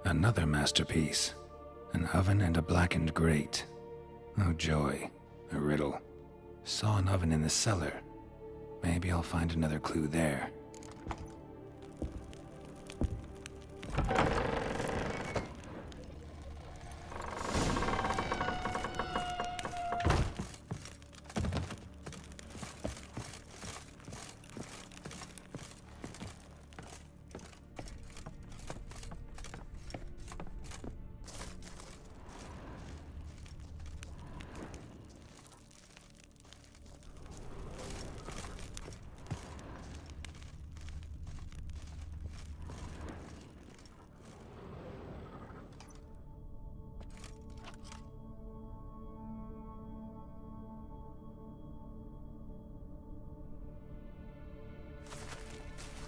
Another masterpiece. An oven and a blackened grate. Oh joy, a riddle. Saw an oven in the cellar. Maybe I'll find another clue there.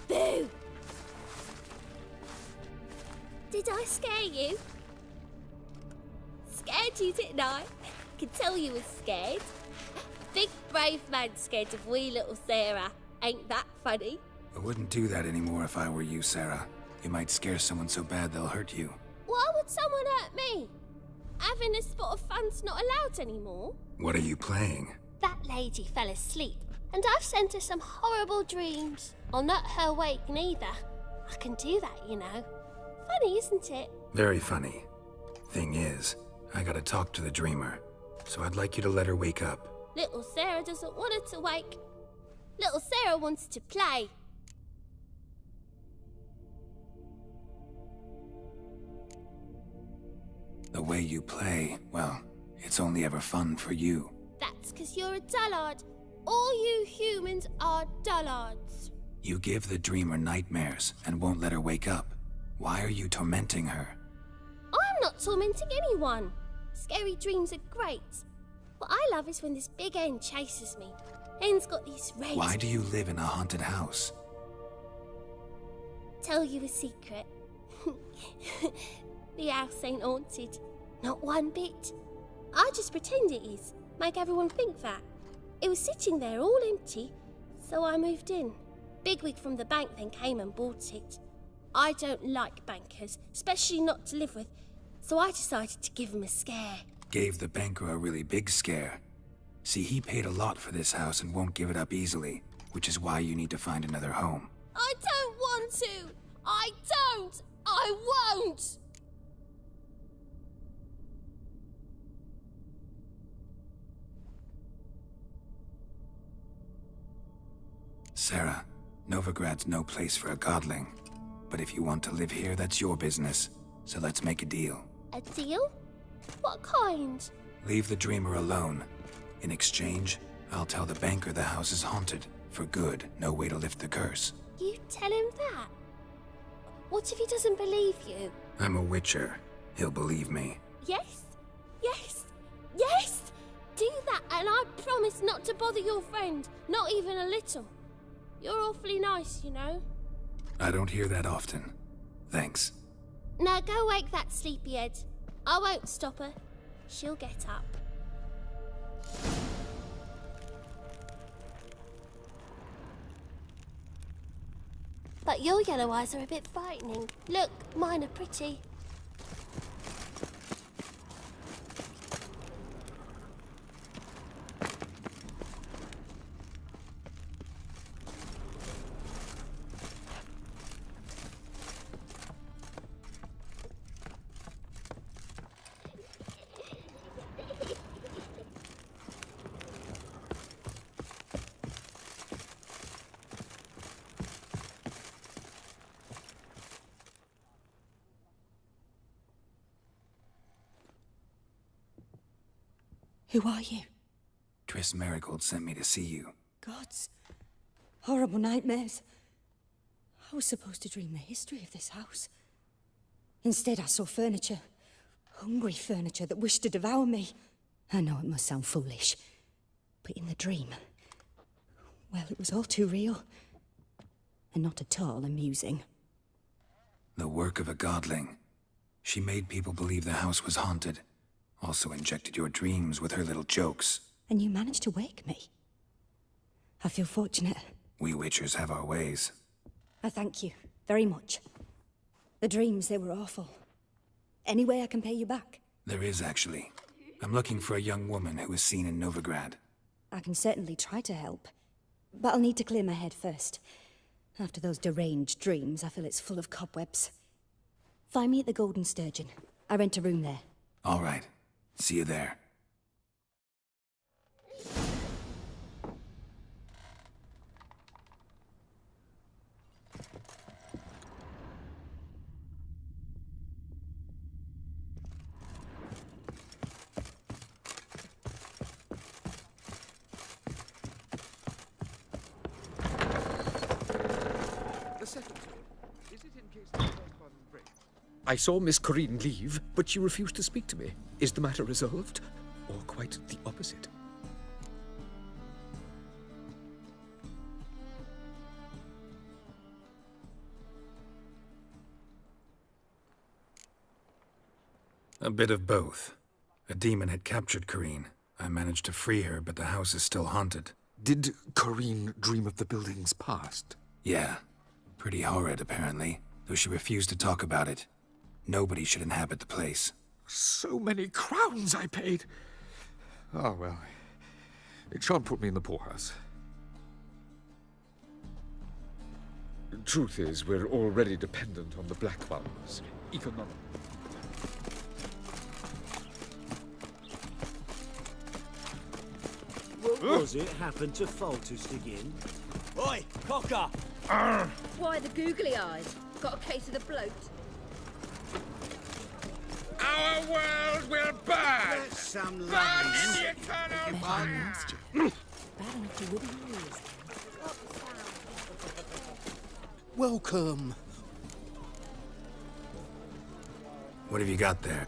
Boo! Did I scare you? Scared you, didn't I? Could tell you was scared. Big brave man scared of wee little Sarah. Ain't that funny? I wouldn't do that anymore if I were you, Sarah. You might scare someone so bad they'll hurt you. Why would someone hurt me? Having a spot of fun's not allowed anymore. What are you playing? That lady fell asleep, and I've sent her some horrible dreams. I'll not her wake neither. I can do that, you know. Funny, isn't it? Very funny. Thing is, I gotta talk to the dreamer, so I'd like you to let her wake up. Little Sarah doesn't want her to wake. Little Sarah wants to play. The way you play, well, it's only ever fun for you. That's 'cause you're a dullard. All you humans are dullards. You give the dreamer nightmares and won't let her wake up. Why are you tormenting her? I'm not tormenting anyone. Scary dreams are great. What I love is when this big hen chases me. Hen's got these red... Why do you live in a haunted house? Tell you a secret. The house ain't haunted. Not one bit. I just pretend it is. Make everyone think that. It was sitting there all empty, so I moved in. Bigwig from the bank then came and bought it. I don't like bankers, especially not to live with, so I decided to give him a scare. Gave the banker a really big scare. See, he paid a lot for this house and won't give it up easily, which is why you need to find another home. I don't want to! I don't! I won't! Sarah, Novigrad's no place for a godling. But if you want to live here, that's your business. So let's make a deal. A deal? What kind? Leave the dreamer alone. In exchange, I'll tell the banker the house is haunted. For good, no way to lift the curse. You tell him that? What if he doesn't believe you? I'm a witcher. He'll believe me. Yes? Yes? Yes! Do that and I promise not to bother your friend. Not even a little. You're awfully nice, you know. I don't hear that often. Thanks. Now go wake that sleepyhead. I won't stop her. She'll get up. But your yellow eyes are a bit frightening. Look, mine are pretty. Who are you? Triss Marigold sent me to see you. Gods. Horrible nightmares. I was supposed to dream the history of this house. Instead, I saw furniture. Hungry furniture that wished to devour me. I know it must sound foolish, but in the dream, well, it was all too real. And not at all amusing. The work of a godling. She made people believe the house was haunted. Also injected your dreams with her little jokes. And you managed to wake me. I feel fortunate. We witchers have our ways. I thank you very much. The dreams, they were awful. Any way I can pay you back? There is, actually. I'm looking for a young woman who was seen in Novigrad. I can certainly try to help. But I'll need to clear my head first. After those deranged dreams, I feel it's full of cobwebs. Find me at the Golden Sturgeon. I rent a room there. All right. See you there. I saw Miss Corinne leave, but she refused to speak to me. Is the matter resolved? Or quite the opposite? A bit of both. A demon had captured Corinne. I managed to free her, but the house is still haunted. Did Corinne dream of the building's past? Yeah. Pretty horrid, apparently, though she refused to talk about it. Nobody should inhabit the place. So many crowns I paid! Oh, well. It shan't put me in the poorhouse. Truth is, we're already dependent on the Black Ones. Economic. What was it happened to Faltus again? Oi, cocker! Why the googly eyes? Got a case of the bloat? Our world will burn! That's some Burn lies. in the eternal fire! Bad enough to wither your ears. Welcome. What have you got there?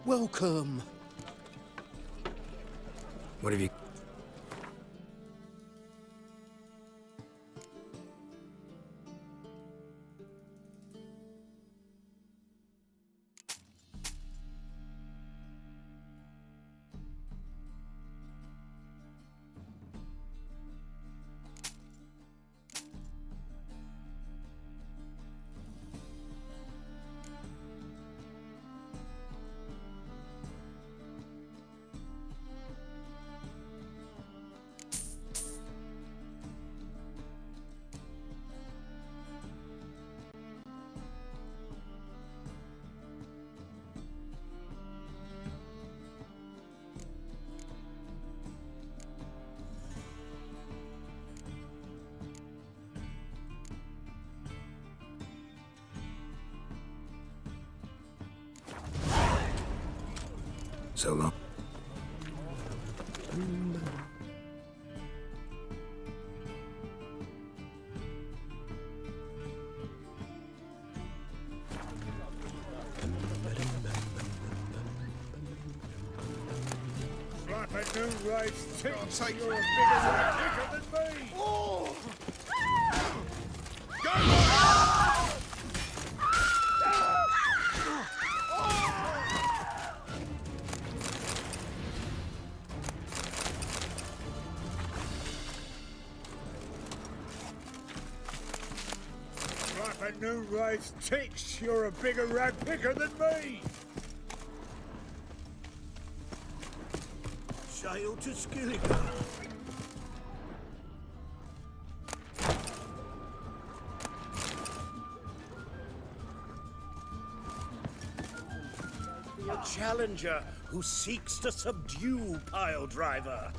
Welcome. What have you... So long. Flapping new rice tips. You're a bigger quicker than me. Oh! Flapping new rice ticks. You're a bigger rat picker than me. Sail to Skilligan. A challenger who seeks to subdue Pile Driver.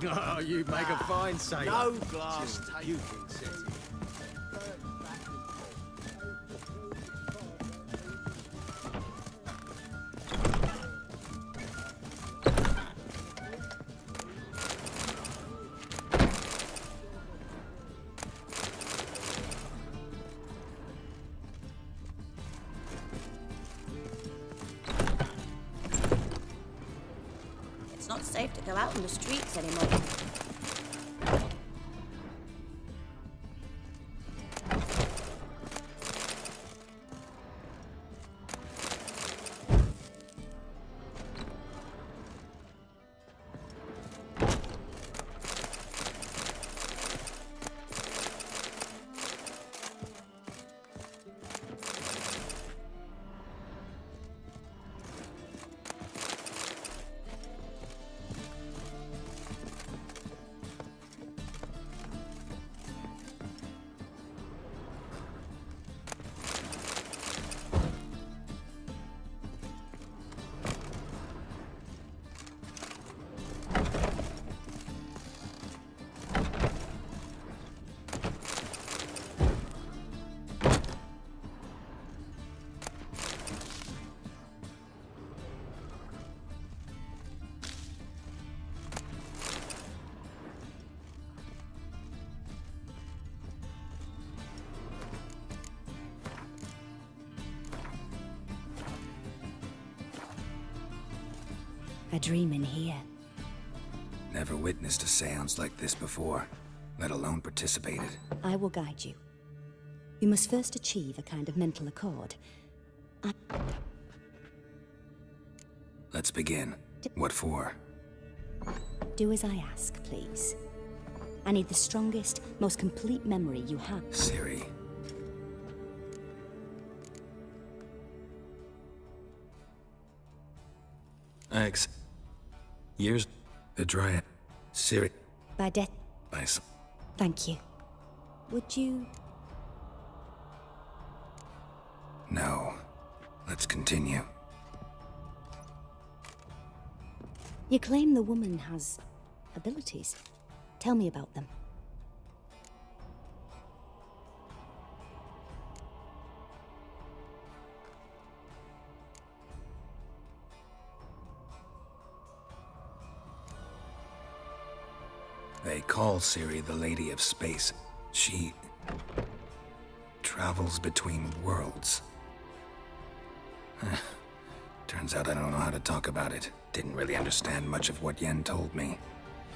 Oh, you make a fine sailor. No glass you can set it. It's not safe to go out in the streets anymore. A dream in here. Never witnessed a seance like this before, let alone participated. I will guide you. You must first achieve a kind of mental accord. Let's begin. What for? Do as I ask, please. I need the strongest, most complete memory you have. Ciri. Years. The Dryad. Ciri. By death. By some. Thank you. Would you... No. Let's continue. You claim the woman has abilities. Tell me about them. They call Ciri the Lady of Space. She travels between worlds. Turns out I don't know how to talk about it. Didn't really understand much of what Yen told me.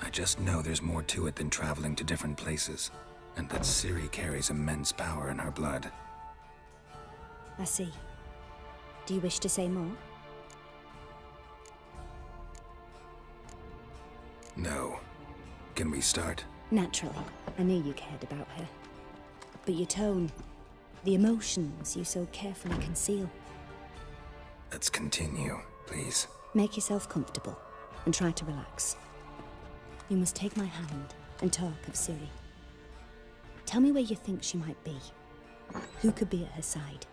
I just know there's more to it than traveling to different places, and that Ciri carries immense power in her blood. I see. Do you wish to say more? No. Can we start? Naturally. I knew you cared about her. But your tone, the emotions you so carefully conceal. Let's continue, please. Make yourself comfortable and try to relax. You must take my hand and talk of Ciri. Tell me where you think she might be. Who could be at her side?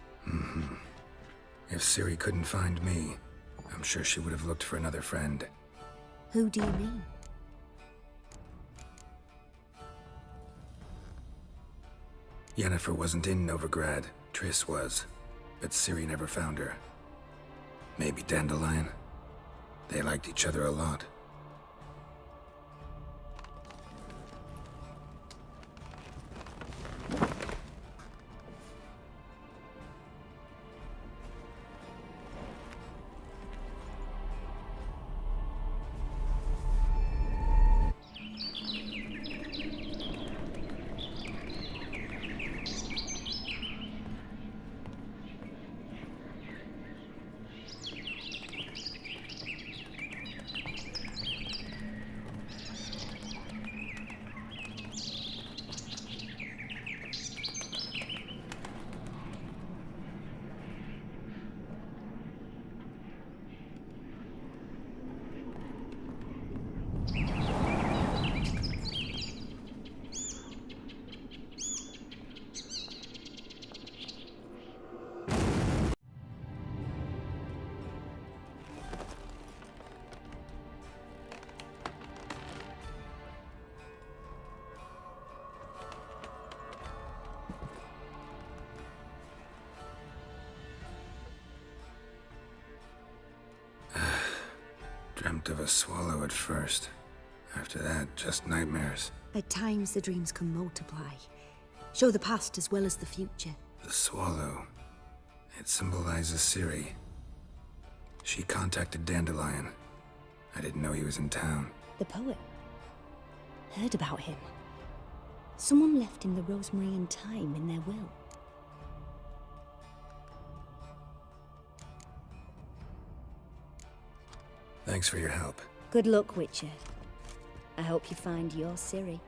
If Ciri couldn't find me, I'm sure she would have looked for another friend. Who do you mean? Yennefer wasn't in Novigrad. Triss was. But Ciri never found her. Maybe Dandelion? They liked each other a lot. Dreamt of a swallow at first. After that, just nightmares. At times, the dreams can multiply. Show the past as well as the future. The swallow. It symbolizes Ciri. She contacted Dandelion. I didn't know he was in town. The poet. Heard about him. Someone left him the rosemary and thyme in their will. Thanks for your help. Good luck, Witcher. I hope you find your Ciri.